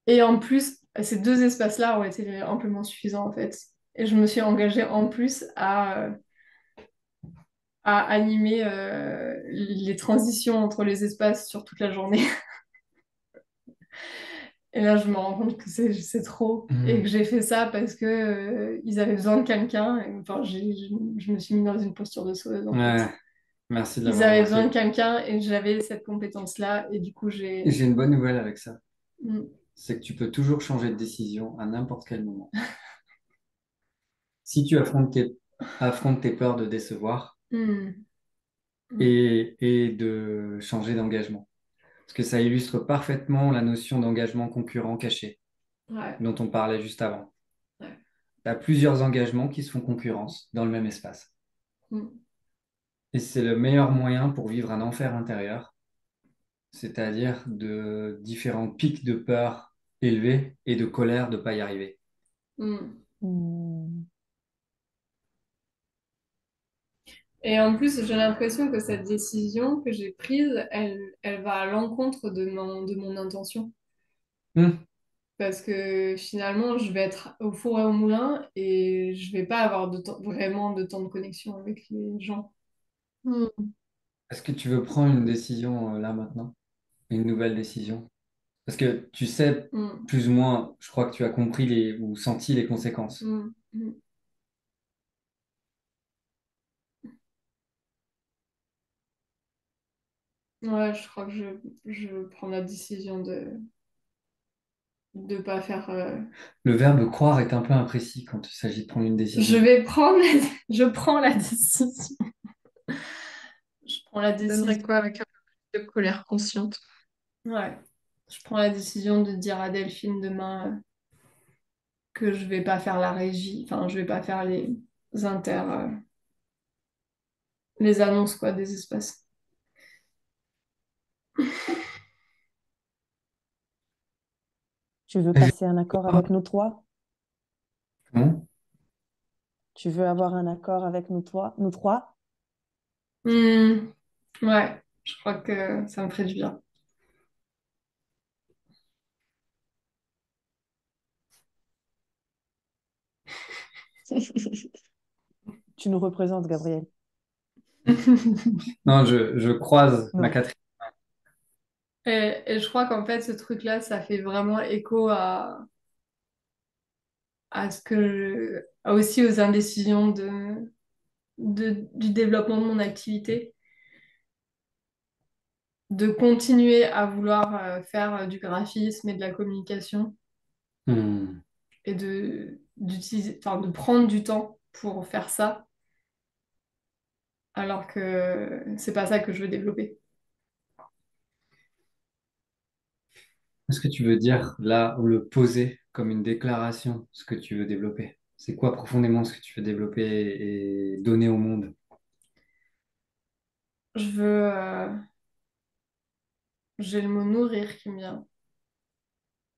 Et en plus, ces deux espaces-là ont été amplement suffisants en fait. Et je me suis engagée en plus à animer les transitions entre les espaces sur toute la journée. Et là, je me rends compte que c'est trop. Et que j'ai fait ça parce que ils avaient besoin de quelqu'un. Et, enfin, je me suis mis dans une posture de sauveuse en fait. Ouais, merci de Ils l'avoir avaient besoin de remarqué. quelqu'un et j'avais cette compétence-là. Et du coup, Et j'ai une bonne nouvelle avec ça. Mm. C'est que tu peux toujours changer de décision à n'importe quel moment. Si tu affrontes tes peurs de décevoir Mm. Mm. et de changer d'engagement. Parce que ça illustre parfaitement la notion d'engagement concurrent caché Ouais. dont on parlait juste avant. Ouais. Tu as plusieurs engagements qui se font concurrence dans le même espace. Mm. Et c'est le meilleur moyen pour vivre un enfer intérieur, c'est-à-dire de différents pics de peur élevés et de colère de ne pas y arriver. Mm. Hmm. Et en plus, j'ai l'impression que cette décision que j'ai prise, elle va à l'encontre de mon intention. Hmm. Parce que finalement, je vais être au four et au moulin et je vais pas avoir vraiment de temps de connexion avec les gens. Hmm. Est-ce que tu veux prendre une décision là maintenant? Une nouvelle décision? Parce que tu sais Mm. plus ou moins, je crois que tu as compris ou senti les conséquences. Mm. Mm. Ouais, je crois que je prends la décision de pas faire. Le verbe croire est un peu imprécis quand il s'agit de prendre une Je décision. vais prendre je prends la décision. Je prends la Ça donnerait décision. quoi avec un peu plus de colère consciente? Ouais. Je prends la décision de dire à Delphine demain que je vais pas faire la régie, enfin, je vais pas faire inter, euh, les annonces quoi, des espaces. Tu veux J'ai- passer un accord avec nous trois? Comment? Tu veux avoir un accord avec nous trois? Nous trois? Hmm, ouais, je crois que ça me ferait du bien. Tu nous représentes, Gabriel. Non, je croise ma Non. Catherine. Et je crois qu'en fait, ce truc-là, ça fait vraiment écho à aussi aux indécisions du développement de mon activité, de continuer à vouloir faire du graphisme et de la communication Hmm. et enfin, de prendre du temps pour faire ça, alors que c'est pas ça que je veux développer. Est-ce que tu veux dire là ou le poser comme une déclaration, ce que tu veux développer? C'est quoi profondément ce que tu veux développer et donner au monde? Je veux, j'ai le mot nourrir qui me vient.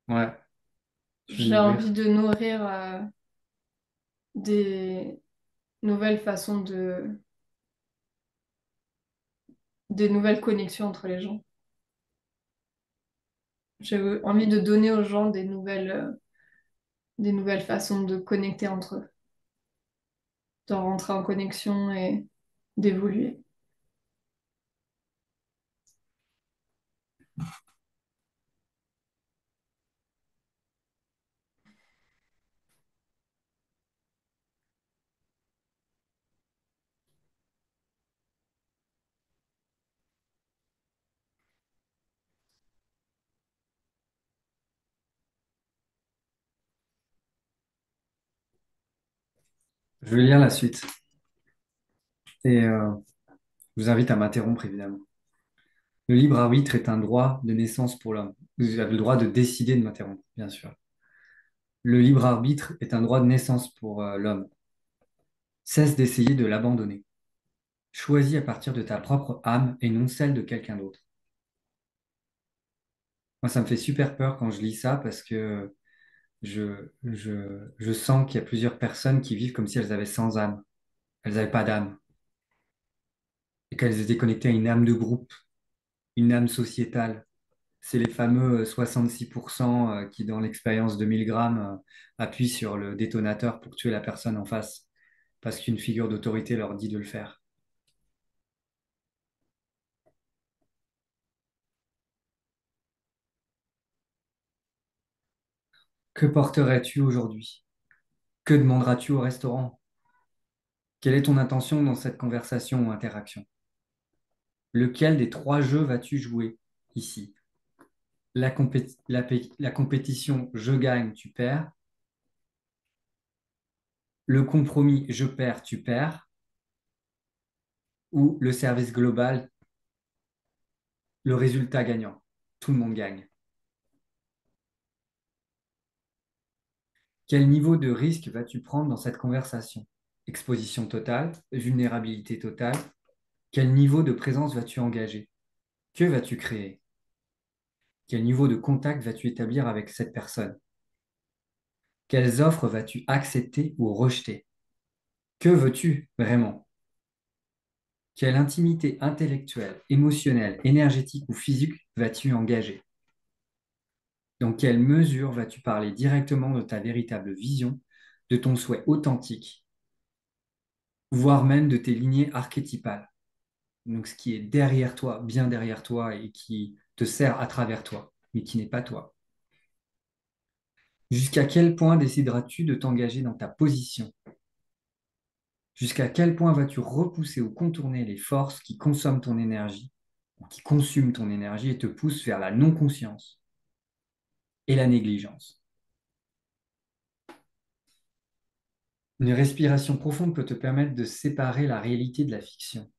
Ouais, tu veux J'ai envie nourrir. de nourrir des nouvelles façons des nouvelles connexions entre les gens. J'ai envie de donner aux gens des nouvelles façons de connecter entre eux, de rentrer en connexion et d'évoluer. Je vais lire la suite et je vous invite à m'interrompre évidemment. Le libre arbitre est un droit de naissance pour l'homme. Vous avez le droit de décider de m'interrompre, bien sûr. Le libre arbitre est un droit de naissance pour l'homme. Cesse d'essayer de l'abandonner. Choisis à partir de ta propre âme et non celle de quelqu'un d'autre. Moi, ça me fait super peur quand je lis ça parce que je sens qu'il y a plusieurs personnes qui vivent comme si elles avaient sans âme. Elles n'avaient pas d'âme. et qu'elles étaient connectées à une âme de groupe, une âme sociétale. C'est les fameux 66% qui, dans l'expérience de 1000 grammes, appuient sur le détonateur pour tuer la personne en face, parce qu'une figure d'autorité leur dit de le faire. Que porterais-tu aujourd'hui? Que demanderas-tu au restaurant? Quelle est ton intention dans cette conversation ou interaction? Lequel des trois jeux vas-tu jouer ici? La compétition je gagne, tu perds. Le compromis je perds, tu perds. Ou le service global, le résultat gagnant. Tout le monde gagne. Quel niveau de risque vas-tu prendre dans cette conversation? Exposition totale, vulnérabilité totale. Quel niveau de présence vas-tu engager? Que vas-tu créer? Quel niveau de contact vas-tu établir avec cette personne? Quelles offres vas-tu accepter ou rejeter? Que veux-tu vraiment? Quelle intimité intellectuelle, émotionnelle, énergétique ou physique vas-tu engager? Dans quelle mesure vas-tu parler directement de ta véritable vision, de ton souhait authentique, voire même de tes lignées archétypales? Donc ce qui est derrière toi, bien derrière toi et qui te sert à travers toi, mais qui n'est pas toi. Jusqu'à quel point décideras-tu de t'engager dans ta position? Jusqu'à quel point vas-tu repousser ou contourner les forces qui consomment ton énergie, ou qui consument ton énergie et te poussent vers la non-conscience et la négligence? Une respiration profonde peut te permettre de séparer la réalité de la fiction.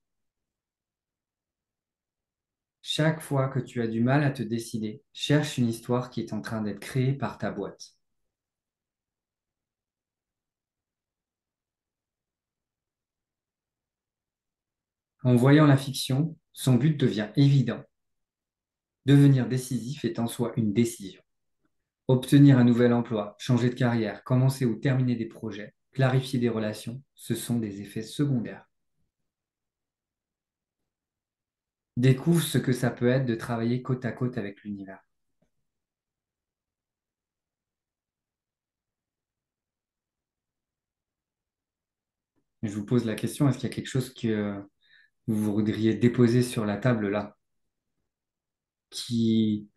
Chaque fois que tu as du mal à te décider, cherche une histoire qui est en train d'être créée par ta boîte. En voyant la fiction, son but devient évident. Devenir décisif est en soi une décision. Obtenir un nouvel emploi, changer de carrière, commencer ou terminer des projets, clarifier des relations, ce sont des effets secondaires. Découvre ce que ça peut être de travailler côte à côte avec l'univers. Je vous pose la question, est-ce qu'il y a quelque chose que vous voudriez déposer sur la table là, qui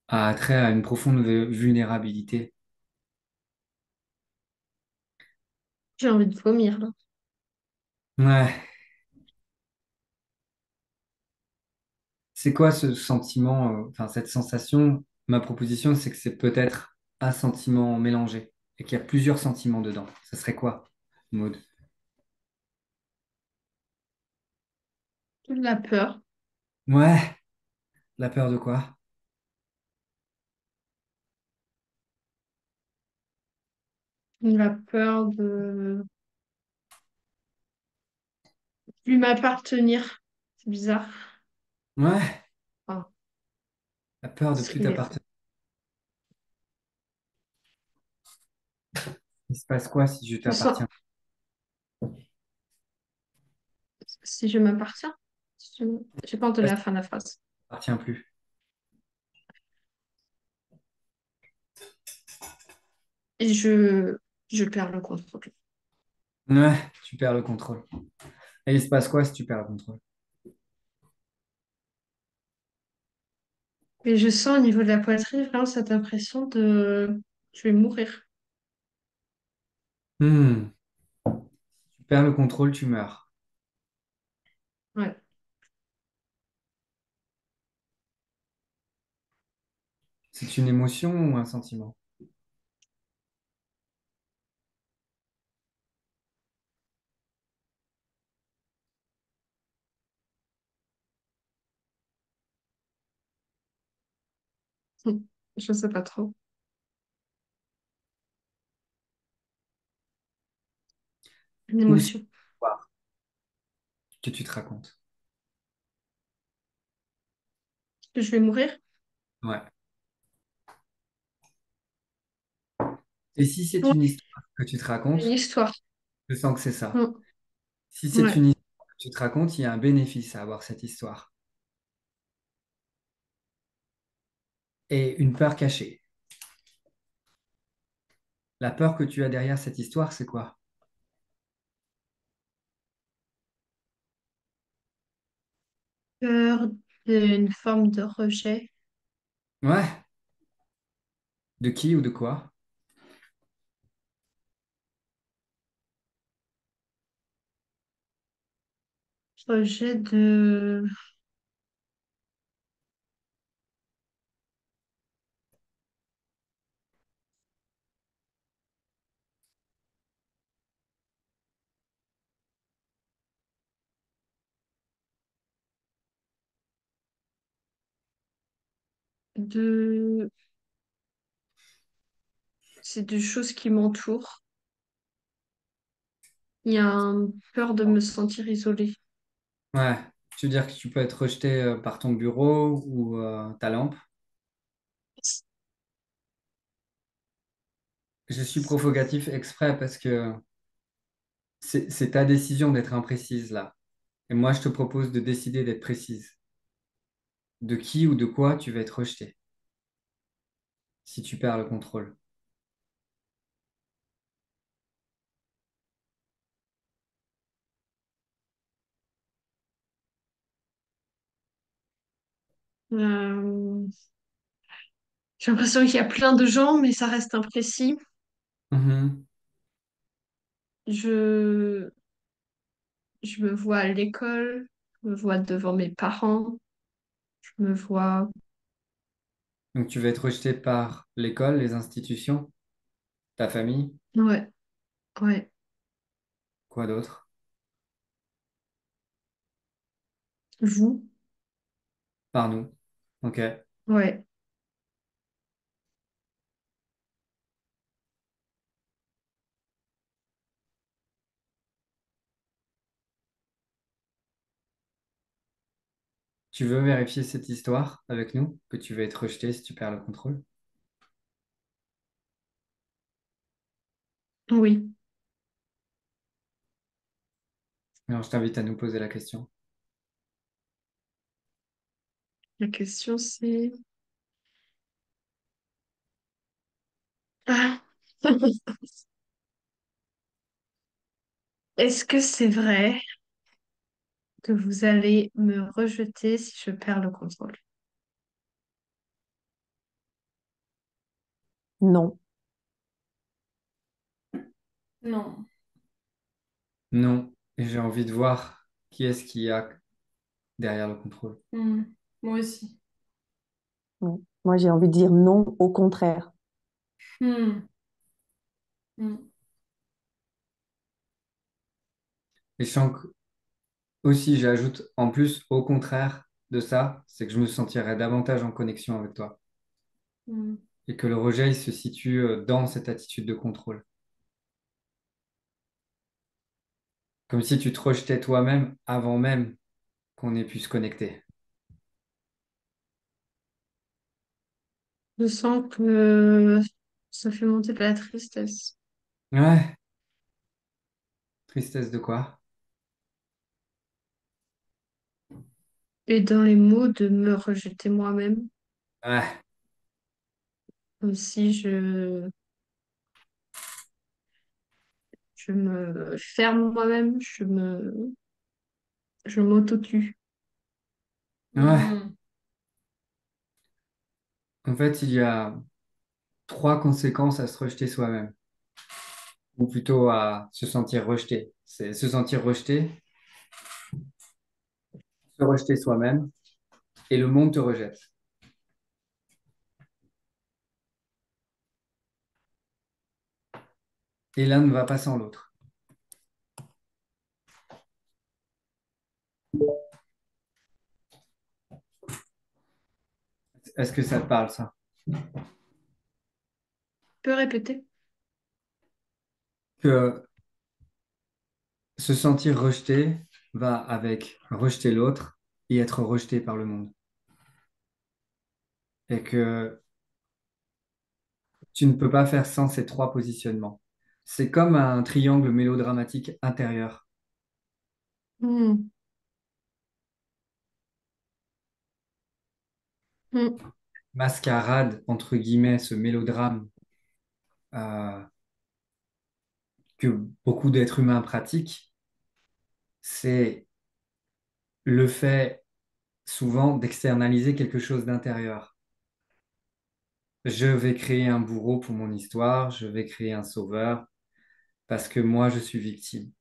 a trait à une profonde vulnérabilité? J'ai envie de vomir, là. Ouais, c'est quoi ce sentiment, enfin cette sensation? Ma proposition, c'est que c'est peut-être un sentiment mélangé et qu'il y a plusieurs sentiments dedans. Ça serait quoi, Maud? La peur. Ouais, la peur de quoi? La peur de lui m'appartenir. C'est bizarre. Ouais, Enfin, la peur de plus si, t'appartenir. Il se passe quoi si je je me sens- t'appartiens? si je m'appartiens. J'ai pas entendu Qu'est-ce la qui fin de la phrase. t'appartient plus? Et je perds le contrôle. Ouais, tu perds le contrôle. Et il se passe quoi si tu perds le contrôle? Et je sens au niveau de la poitrine vraiment cette impression de je vais mourir. Hmm, tu perds le contrôle, tu meurs. Ouais. C'est une émotion ou un sentiment? Je sais pas trop. Une Ou c'est émotion. l'histoire que tu te racontes? Que je vais mourir? Ouais. Et si c'est Ouais, une histoire que tu te une racontes, histoire. je sens que c'est ça. Mm. Si c'est Ouais. une histoire que tu te racontes, il y a un bénéfice à avoir cette histoire. Et une peur cachée. La peur que tu as derrière cette histoire, c'est quoi? Peur d'une forme de rejet. Ouais, de qui ou de quoi? Rejet de... C'est des choses qui m'entourent. Il y a peur de me sentir isolée. Ouais, tu veux dire que tu peux être rejeté par ton bureau ou ta lampe? Je suis provocatif exprès parce que c'est ta décision d'être imprécise là. Et moi, je te propose de décider d'être précise. De qui ou de quoi tu vas être rejeté si tu perds le contrôle. Euh, J'ai l'impression qu'il y a plein de gens, mais ça reste imprécis. Mhm. Je, je me vois à l'école, je me vois devant mes parents, je me vois... Donc, tu vas être rejeté par l'école, les institutions, ta famille, Ouais, ouais. quoi d'autre? Vous? Par nous. Ok. Ouais. Tu veux vérifier cette histoire avec nous, que tu vas être rejeté si tu perds le contrôle? Oui. Alors, je t'invite à nous poser la question. La question, c'est... Ah. Est-ce que c'est vrai que vous allez me rejeter si je perds le contrôle? Non. Non. Non. Et j'ai envie de voir qui est-ce qui a derrière le contrôle. Hmm. Moi aussi. Non. Moi, j'ai envie de dire non, au contraire. Hmm. Hmm. Et je sens que aussi, j'ajoute en plus, au contraire de ça, c'est que je me sentirais davantage en connexion avec toi. Hmm. Et que le rejet, il se situe dans cette attitude de contrôle. Comme si tu te rejetais toi-même avant même qu'on ait pu se connecter. Je sens que ça fait monter de la tristesse. Ouais, tristesse de quoi? Et dans les mots de me rejeter moi-même, Ouais, comme si je me ferme moi-même, je m'auto-tue. ouais. Hmm. En fait, il y a trois conséquences à se rejeter soi-même, ou plutôt à se sentir rejeté. C'est se sentir rejeté, se rejeter soi-même, et le monde te rejette. Et l'un ne va pas sans l'autre. Est-ce que ça te parle, ça? Tu peux répéter? Que se sentir rejeté va avec rejeter l'autre et être rejeté par le monde. Et que tu ne peux pas faire sans ces trois positionnements. C'est comme un triangle mélodramatique intérieur. Hmm. Mm. mascarade, entre guillemets, ce mélodrame euh, que beaucoup d'êtres humains pratiquent, c'est le fait souvent d'externaliser quelque chose d'intérieur. Je vais créer un bourreau pour mon histoire, je vais créer un sauveur parce que moi, je suis victime.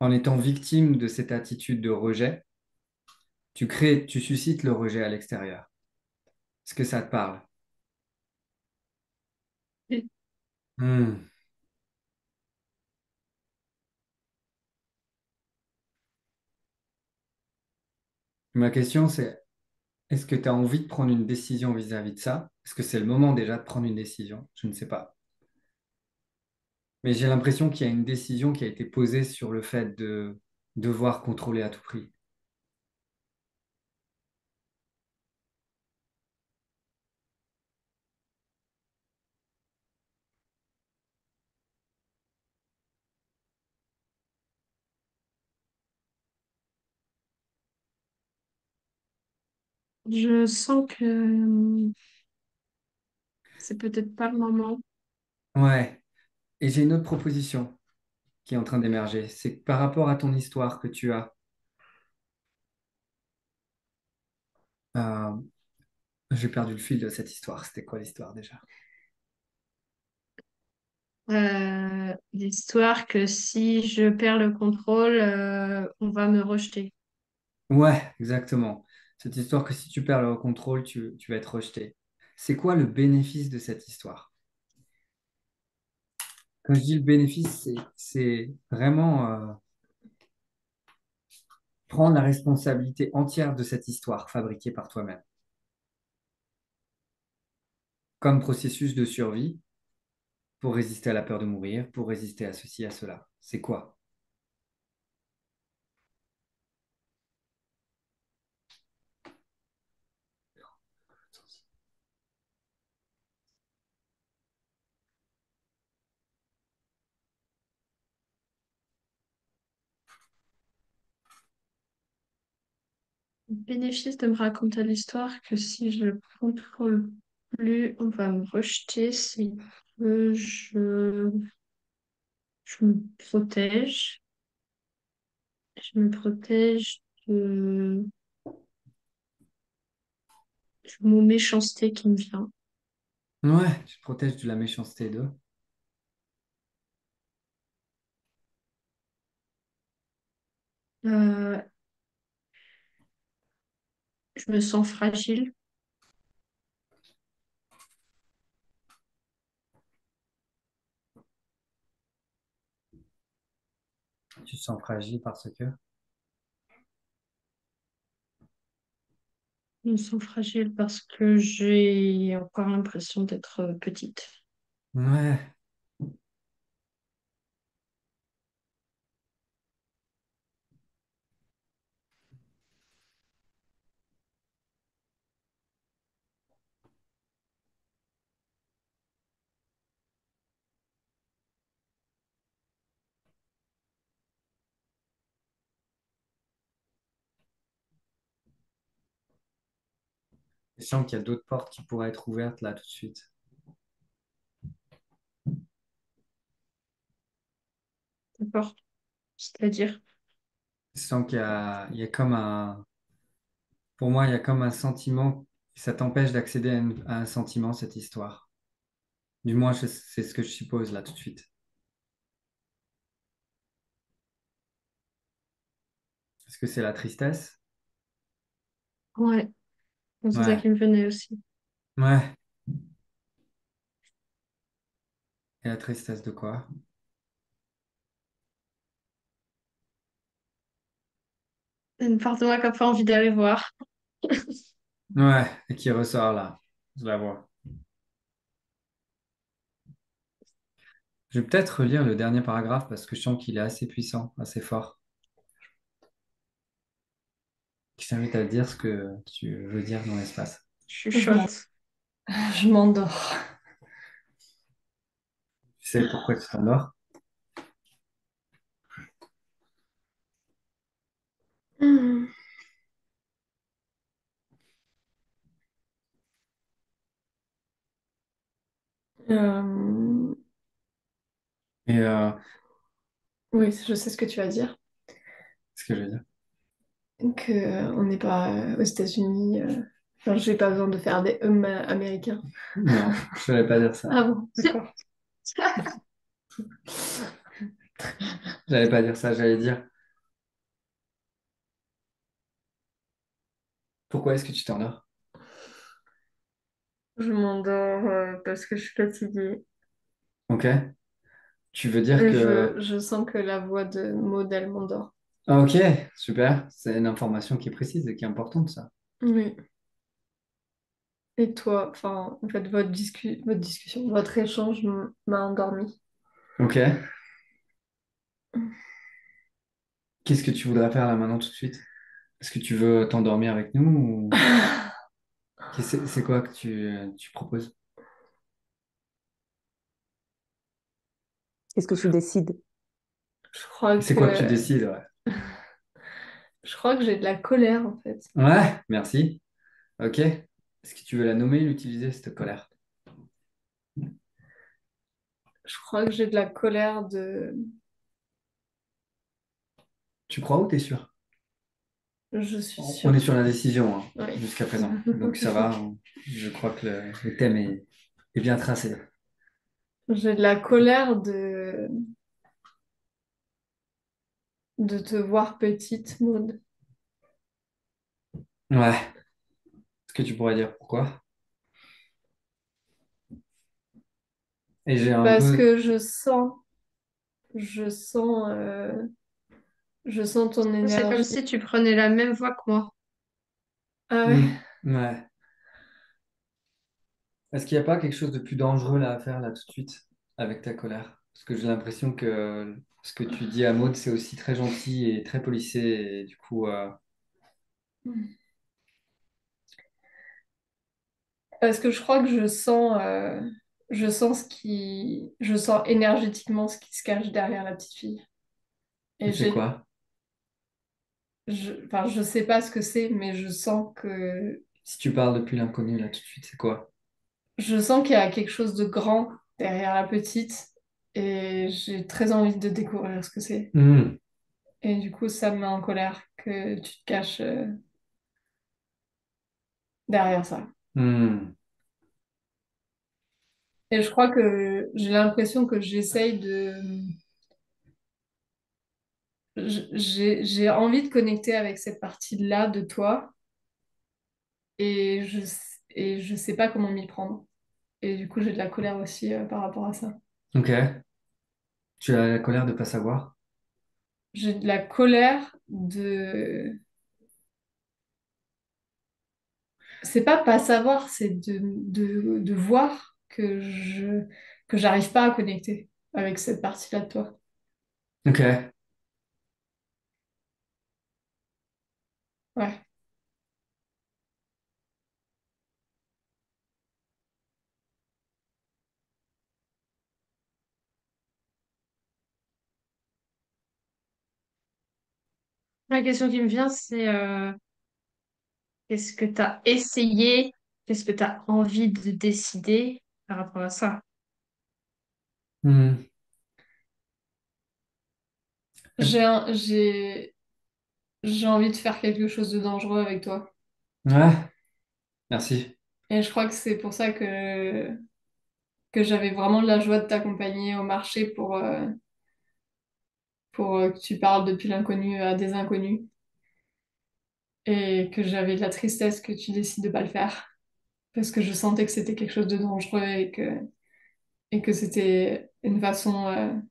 En étant victime de cette attitude de rejet, tu suscites le rejet à l'extérieur. Est-ce que ça te parle? Hmm. Ma question, c'est, est-ce que tu as envie de prendre une décision vis-à-vis de ça? Est-ce que c'est le moment déjà de prendre une décision? Je ne sais pas. Mais j'ai l'impression qu'il y a une décision qui a été posée sur le fait de devoir contrôler à tout prix. Je sens que c'est peut-être pas le moment. Ouais. Et j'ai une autre proposition qui est en train d'émerger. C'est que par rapport à ton histoire que tu as, euh, j'ai perdu le fil de cette histoire. C'était quoi l'histoire déjà? L'histoire que si je perds le contrôle, on va me rejeter. Ouais, exactement. Cette histoire que si tu perds le contrôle, tu vas être rejeté. C'est quoi le bénéfice de cette histoire? Quand je dis le bénéfice, c'est vraiment prendre la responsabilité entière de cette histoire fabriquée par toi-même. Comme processus de survie pour résister à la peur de mourir, pour résister à ceci, à cela. C'est quoi? Le bénéfice de me raconter l'histoire que si je le contrôle plus, on va me rejeter, c'est que je me protège. Je me protège de mon méchanceté qui me vient. Ouais, tu te protèges de la méchanceté d'eux. Euh, je me sens fragile. Tu te sens fragile parce que... Je me sens fragile parce que j'ai encore l'impression d'être petite. Ouais, je sens qu'il y a d'autres portes qui pourraient être ouvertes là tout de suite. D'accord? C'est-à-dire, Je sens qu'il y a comme un... Pour moi, il y a comme un sentiment, ça t'empêche d'accéder à un sentiment, cette histoire. Du moins, c'est ce que je suppose là tout de suite. Est-ce que c'est la tristesse? ouais, c'est ça Ouais, qui me venait aussi. ouais. Et la tristesse de quoi? Une part de moi qui n'a pas envie d'aller voir. Ouais, et qui ressort là. Je la vois. Je vais peut-être relire le dernier paragraphe parce que je sens qu'il est assez puissant, assez fort. Je t'invite à dire ce que tu veux dire dans l'espace. Je m'en- Chuchote. je m'endors. Tu sais pourquoi tu t'endors? Hmm. Euh, Et oui, je sais ce que tu vas dire. ce que je veux dire. Que on n'est pas aux États-Unis. Enfin, j'ai pas besoin de faire des américains. Non, je ne vais pas dire ça. Ah bon, d'accord. J'allais pas dire ça, j'allais dire pourquoi est-ce que tu t'endors? Je m'endors parce que je suis fatiguée. Ok? Tu veux dire Et que... je sens que la voix de Maud, elle m'endort. Ah, ok, super. C'est une information qui est précise et qui est importante, ça. Oui. Et toi, enfin, en fait, votre discussion, votre échange m'a endormie. Ok. Qu'est-ce que tu voudrais faire là maintenant tout de suite? Est-ce que tu veux t'endormir avec nous ou... C'est quoi que tu proposes? Qu'est-ce que tu décides? Je crois C'est quoi que tu que décides, ouais. je crois que j'ai de la colère en fait. Ouais, merci. Ok. Est-ce que tu veux la nommer, l'utiliser, cette colère? Je crois que j'ai de la colère de. Tu crois ou t'es sûr? Je suis On est sûre. sur la décision, hein, Oui. jusqu'à présent. Donc ça va. Je crois que le thème est bien tracé. J'ai de la colère de te voir petite, Maud. Ouais. Est-ce que tu pourrais dire pourquoi? Et j'ai un Parce peu... que je sens, je sens ton C'est comme énergie. si tu prenais la même voie que moi. Ah ouais. Hmm, ouais. Est-ce qu'il n'y a pas quelque chose de plus dangereux là à faire là tout de suite avec ta colère? Parce que j'ai l'impression que ce que tu dis à Maud, c'est aussi très gentil et très policé. Et du coup, Parce que je crois que je sens énergétiquement ce qui se cache derrière la petite fille. Et c'est quoi? enfin, je sais pas ce que c'est, mais Si tu parles depuis l'inconnu là tout de suite, c'est quoi? je sens qu'il y a quelque chose de grand derrière la petite, et j'ai très envie de découvrir ce que c'est. Hmm, Et du coup, ça me met en colère que tu te caches derrière ça. hmm. Et je crois que j'ai l'impression que j'ai envie de connecter avec cette partie-là de toi et je sais pas comment m'y prendre. Et du coup, j'ai de la colère aussi par rapport à ça. Ok. Tu as la colère de pas savoir? J'ai de la colère de... C'est pas savoir, c'est de voir que j'arrive pas à connecter avec cette partie-là de toi. Ok. Ouais. La question qui me vient, c'est qu'est-ce que tu as essayé? Qu'est-ce que tu as envie de décider par rapport à ça? Hmm. J'ai un- j'ai j'ai envie de faire quelque chose de dangereux avec toi. Ouais, merci. Et je crois que c'est pour ça que j'avais vraiment de la joie de t'accompagner au marché pour que tu parles depuis l'inconnu à des inconnus. Et que j'avais de la tristesse que tu décides de pas le faire. Parce que je sentais que c'était quelque chose de dangereux et que c'était une façon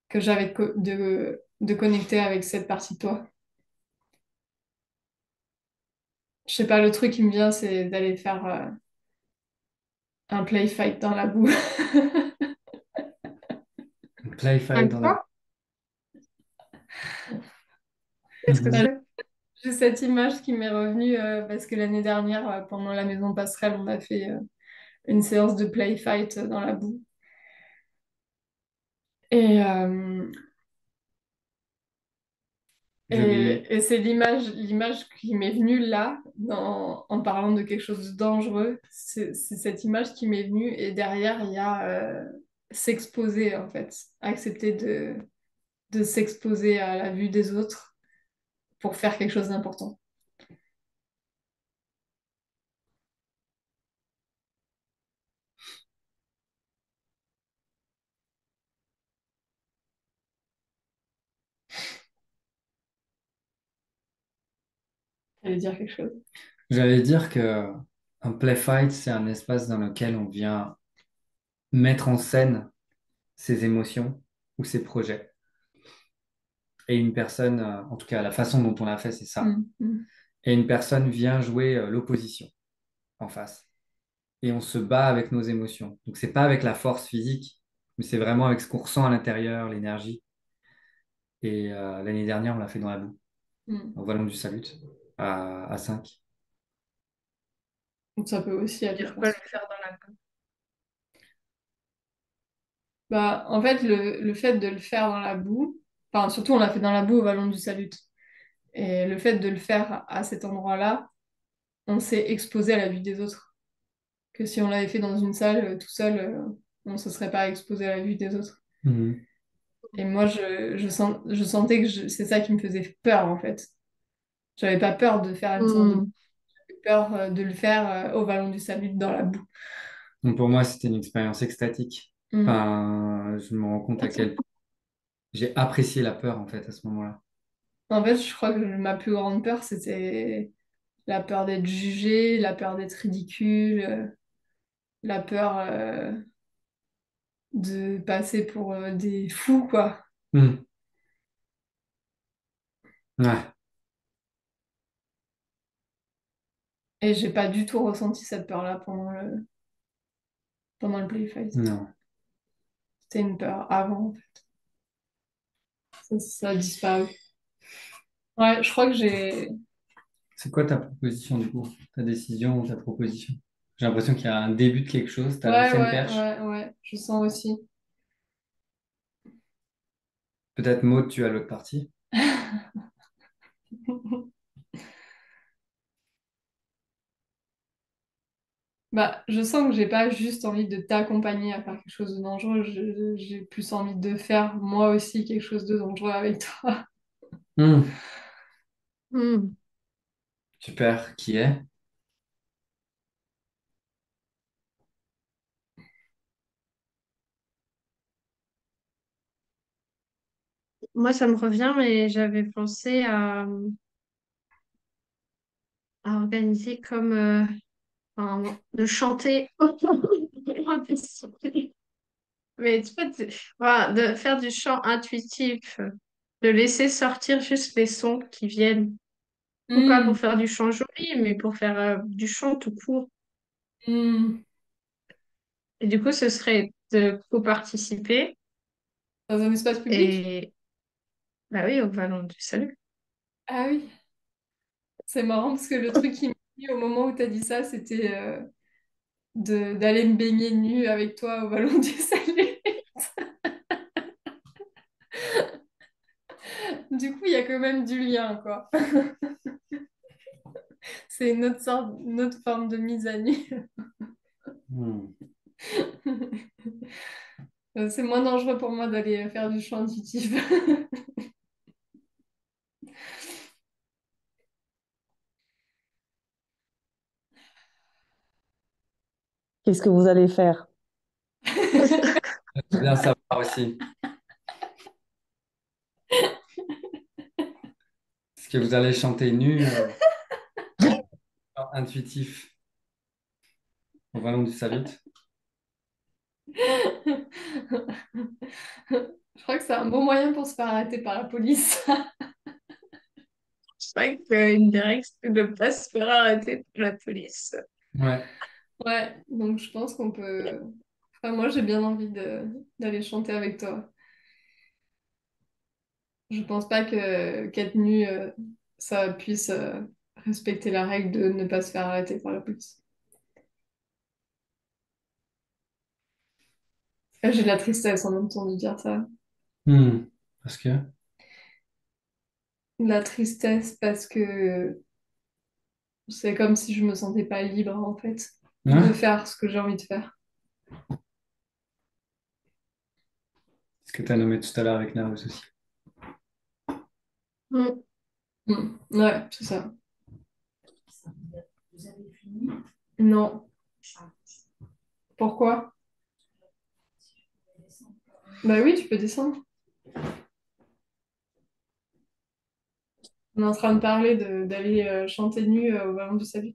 que j'avais de connecter avec cette partie de toi. Je sais pas, le truc qui me vient, c'est d'aller faire un play fight dans la boue. Play fight Un dans la... quoi? Qu'est-ce que Mhm. c'est? J'ai cette image qui m'est revenue parce que l'année dernière, pendant la maison passerelle, on a fait une séance de play fight dans la boue. Et, J'avais... Et c'est l'image qui m'est venue là, en parlant de quelque chose de dangereux. C'est cette image qui m'est venue. Et derrière, il y a s'exposer, en fait. Accepter de s'exposer à la vue des autres pour faire quelque chose d'important. J'allais dire quelque chose. J'allais dire que un play fight, c'est un espace dans lequel on vient mettre en scène ses émotions ou ses projets. Et une personne, en tout cas la façon dont on l'a fait, c'est ça. Mm, mm. Et une personne vient jouer l'opposition en face. Et on se bat avec nos émotions. Donc c'est pas avec la force physique, mais c'est vraiment avec ce qu'on ressent à l'intérieur, l'énergie. Et l'année dernière, on l'a fait dans la boue, Mm. au Vallon du Salut, à 5. Donc ça peut aussi aller, je Dire quoi le pense. faire dans la boue? Bah, en fait, le fait de le faire dans la boue, enfin, surtout on l'a fait dans la boue au Vallon du Salut. Et le fait de le faire à cet endroit-là, on s'est exposé à la vue des autres. Que si on l'avait fait dans une salle tout seul, on ne se serait pas exposé à la vue des autres. Mhm. Et moi, je sentais que c'est ça qui me faisait peur, en fait. J'avais pas peur de faire une séance de boue, Hmm. j'avais peur de le faire au Vallon du Salut dans la boue. Donc pour moi, c'était une expérience extatique. Mm. Enfin, je me rends compte à quel point j'ai apprécié la peur, en fait, à ce moment-là. En fait, je crois que ma plus grande peur, c'était la peur d'être jugée, la peur d'être ridicule, la peur de passer pour des fous, quoi. Mhm. Ouais, Et j'ai pas du tout ressenti cette peur-là pendant le play fight. non. C'était une peur avant. Ça a disparu. Ouais, je crois que j'ai. C'est quoi ta proposition, du coup? Ta décision ou ta proposition? J'ai l'impression qu'il y a un début de quelque chose, tu as Ouais, lancé une ouais, perche. ouais, ouais, je sens aussi. Peut-être Maud, tu as l'autre partie. Bah, je sens que j'ai pas juste envie de t'accompagner à faire quelque chose de dangereux, j'ai plus envie de faire moi aussi quelque chose de dangereux avec toi. Hmm. Hmm. Super. Qui est? Moi, ça me revient, mais j'avais pensé à organiser comme de chanter. Mais tu vois, voilà, de faire du chant intuitif, de laisser sortir juste les sons qui viennent. Ou pas Hmm, pour faire du chant joli, mais pour faire du chant tout court. hmm. Et du coup, ce serait de co-participer. Dans un espace public? Et bah oui, au Vallon du Salut. Ah oui, c'est marrant parce que le truc qui m'a dit au moment où tu as dit ça, c'était d'aller me baigner nue avec toi au ballon du salut. Du coup, il y a quand même du lien, quoi. C'est une autre forme de mise à nu. Hmm. C'est moins dangereux pour moi d'aller faire du chant intuitif. Qu'est-ce que vous allez faire? J'aimerais bien savoir aussi. Est-ce que vous allez chanter nu, intuitif, au Vallon du Salut? Je crois que c'est un bon moyen pour se faire arrêter par la police. Je crois qu'une des règles, c'est de ne pas se faire arrêter par la police. Ouais. Ouais, donc je pense qu'on peut. Enfin, moi, j'ai bien envie d'aller chanter avec toi. Je pense pas que qu'être nu, ça puisse respecter la règle de ne pas se faire arrêter par la police. J'ai de la tristesse en même temps de dire ça. Hmm. Parce que... de la tristesse parce que c'est comme si je me sentais pas libre en fait de Hein? faire ce que j'ai envie de faire. Ce que tu as nommé tout à l'heure avec Naos aussi. Mm. Ouais, c'est ça. Non. Pourquoi? Bah oui, tu peux descendre. On est en train de parler d'aller chanter nu au ballon du salut.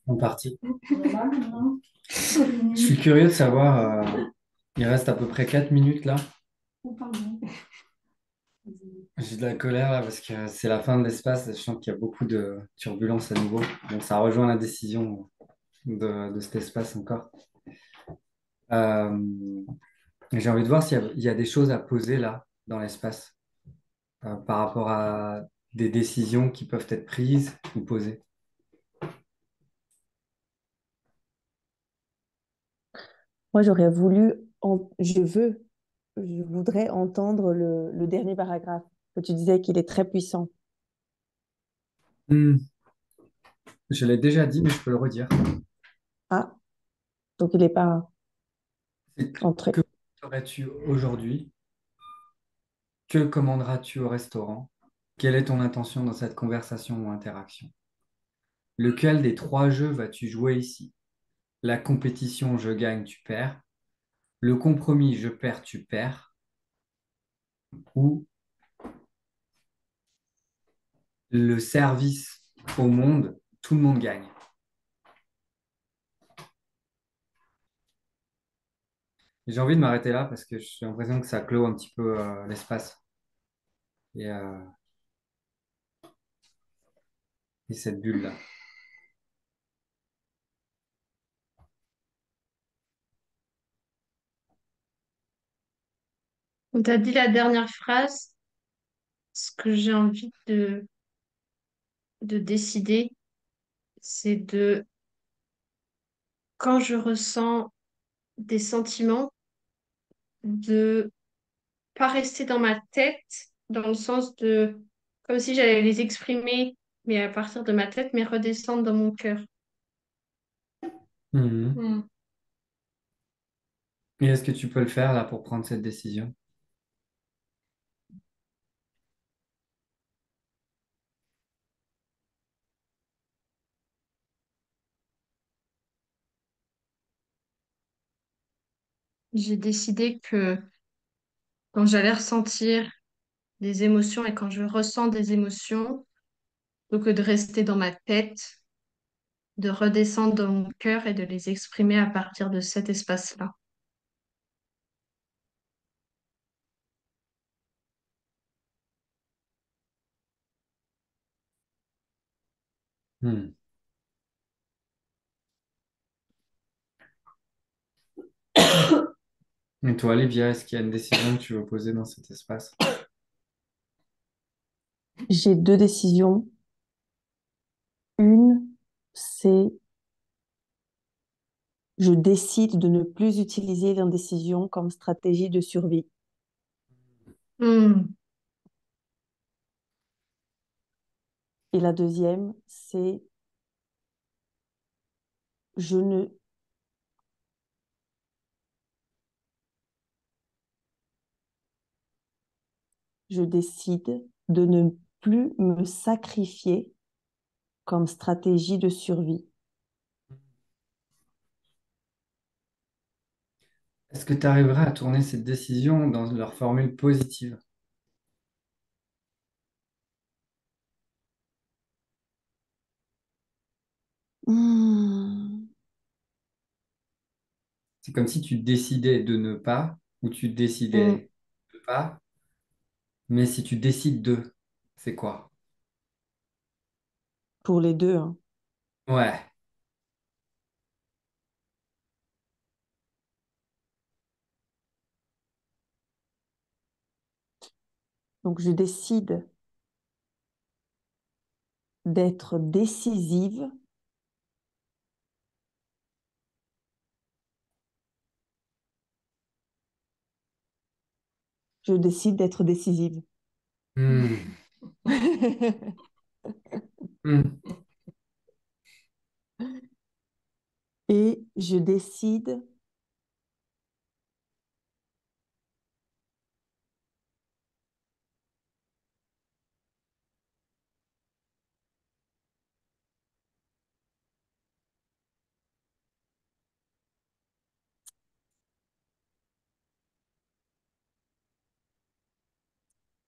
En partie. Je suis curieux de savoir, il reste à peu près 4 minutes là. J'ai de la colère là parce que c'est la fin de l'espace. Je sens qu'il y a beaucoup de turbulences à nouveau. Donc ça rejoint la décision de cet espace encore. Euh, j'ai envie de voir s'il y a des choses à poser là dans l'espace par rapport à des décisions qui peuvent être prises ou posées. Moi, j'aurais voulu, je voudrais entendre le dernier paragraphe que tu disais qu'il est très puissant. Hmm. Je l'ai déjà dit, mais je peux le redire. Ah, donc il n'est pas C'est entré. que ferais-tu aujourd'hui? Que commanderas-tu au restaurant? Quelle est ton intention dans cette conversation ou interaction? Lequel des trois jeux vas-tu jouer ici? La compétition je gagne, tu perds. Le compromis je perds, tu perds. Ou le service au monde, tout le monde gagne. J'ai envie de m'arrêter là parce que j'ai l'impression que ça clôt un petit peu l'espace et, euh, et cette bulle-là. On t'a dit la dernière phrase, ce que j'ai envie de décider, c'est de, quand je ressens des sentiments, de pas rester dans ma tête, dans le sens de, comme si j'allais les exprimer, mais à partir de ma tête, mais redescendre dans mon cœur. Mhm. Hmm. Et est-ce que tu peux le faire là pour prendre cette décision? J'ai décidé que quand j'allais ressentir des émotions et quand je ressens des émotions, plutôt que de rester dans ma tête, de redescendre dans mon cœur et de les exprimer à partir de cet espace-là. Hmm. Et toi, Olivia, est-ce qu'il y a une décision que tu veux poser dans cet espace? J'ai deux décisions. Une, c'est je décide de ne plus utiliser l'indécision comme stratégie de survie. Hmm. Et la deuxième, c'est je ne, je décide de ne plus me sacrifier comme stratégie de survie. Est-ce que tu arriverais à tourner cette décision dans leur formule positive? Hmm. C'est comme si tu décidais de ne pas ou tu Hmm. décidais de pas, mais si tu décides de, c'est quoi? Pour les deux, hein. Ouais. Donc je décide d'être décisive. Je décide d'être décisive. Hmm. Hmm. Et je décide,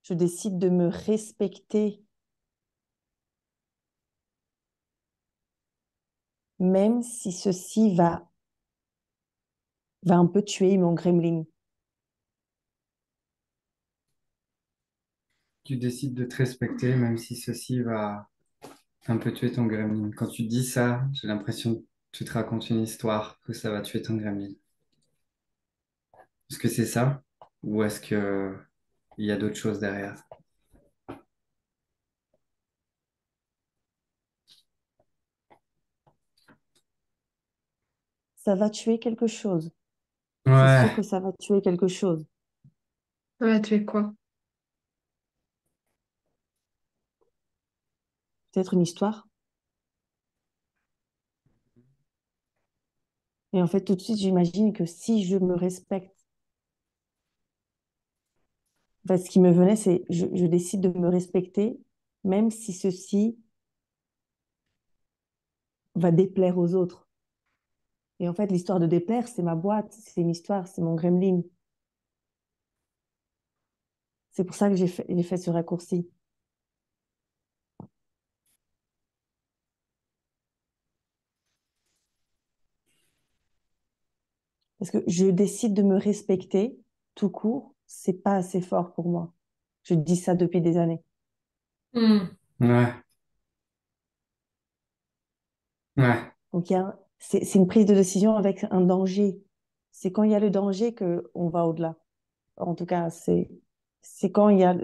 je décide de me respecter, même si ceci va un peu tuer mon gremlin. Tu décides de te respecter, même si ceci va un peu tuer ton gremlin. Quand tu dis ça, j'ai l'impression que tu te racontes une histoire, que ça va tuer ton gremlin. Est-ce que c'est ça? Ou est-ce que il y a d'autres choses derrière? Ça va tuer quelque chose. C'est sûr Ouais, que ça va tuer quelque chose. Ouais, tu es quoi? Peut-être une histoire. Et en fait, tout de suite, j'imagine que si je me respecte, enfin, ce qui me venait, c'est je décide de me respecter, même si ceci va déplaire aux autres. Et en fait, l'histoire de déplaire, c'est ma boîte, c'est une histoire, c'est mon gremlin. C'est pour ça que j'ai fait ce raccourci. Parce que je décide de me respecter tout court, c'est pas assez fort pour moi. Je dis ça depuis des années. Hmm. ouais, ouais, Donc, c'est une prise de décision avec un danger. C'est quand il y a le danger que on va au-delà. En tout cas, c'est quand il y a,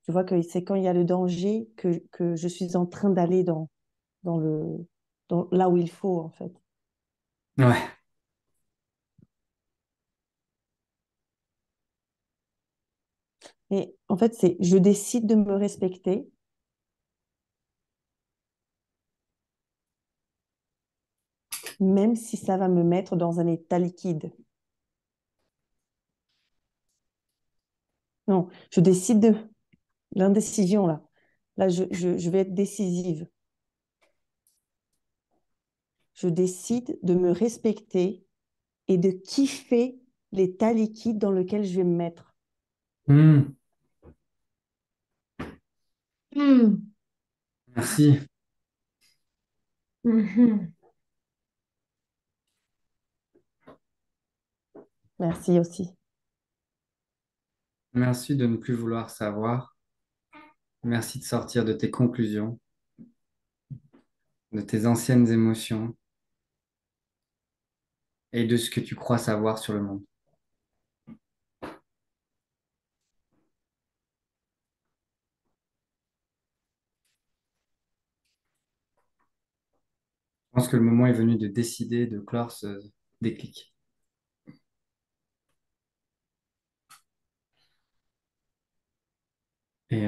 je vois que c'est quand il y a le danger que je suis en train d'aller dans là où il faut, en fait. ouais. Et en fait, je décide de me respecter, même si ça va me mettre dans un état liquide. Non, je décide de l'indécision, là. Là, je vais être décisive. Je décide de me respecter et de kiffer l'état liquide dans lequel je vais me mettre. Hmm. Hmm. Merci. Mhm. Merci aussi. Merci de ne plus vouloir savoir. Merci de sortir de tes conclusions, de tes anciennes émotions et de ce que tu crois savoir sur le monde. Je pense que le moment est venu de décider de clore ce déclic. Et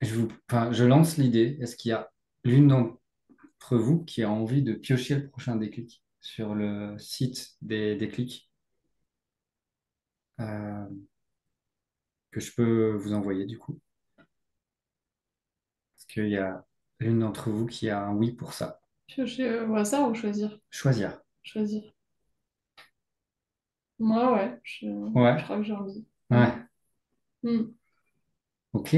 je lance l'idée. Est-ce qu'il y a l'une d'entre vous qui a envie de piocher le prochain déclic sur le site des déclics euh, que je peux vous envoyer du coup? Est-ce qu'il y a l'une d'entre vous qui a un oui pour ça? Piocher au hasard ou choisir? Choisir. Choisir. Moi, ouais, je Ouais, crois que j'ai envie. ouais, Hmm. ok.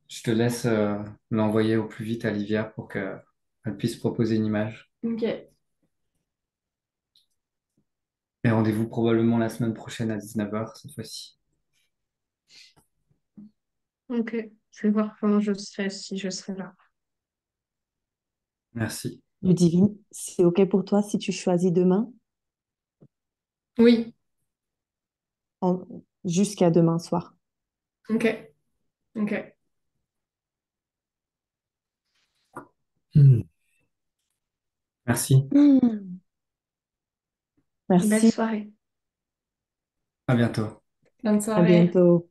Je te laisse l'envoyer au plus vite à Livia pour qu'elle puisse proposer une image. Ok, Et rendez-vous probablement la semaine prochaine à 19h cette fois-ci. Ok, je vais voir comment je serai si je serai là. Merci. Ludivine, c'est OK pour toi si tu choisis demain, oui, en- jusqu'à demain soir. ok, ok. Hmm. Merci. Hmm. Belle Merci, soirée. À bientôt. Bonne à soirée. bientôt.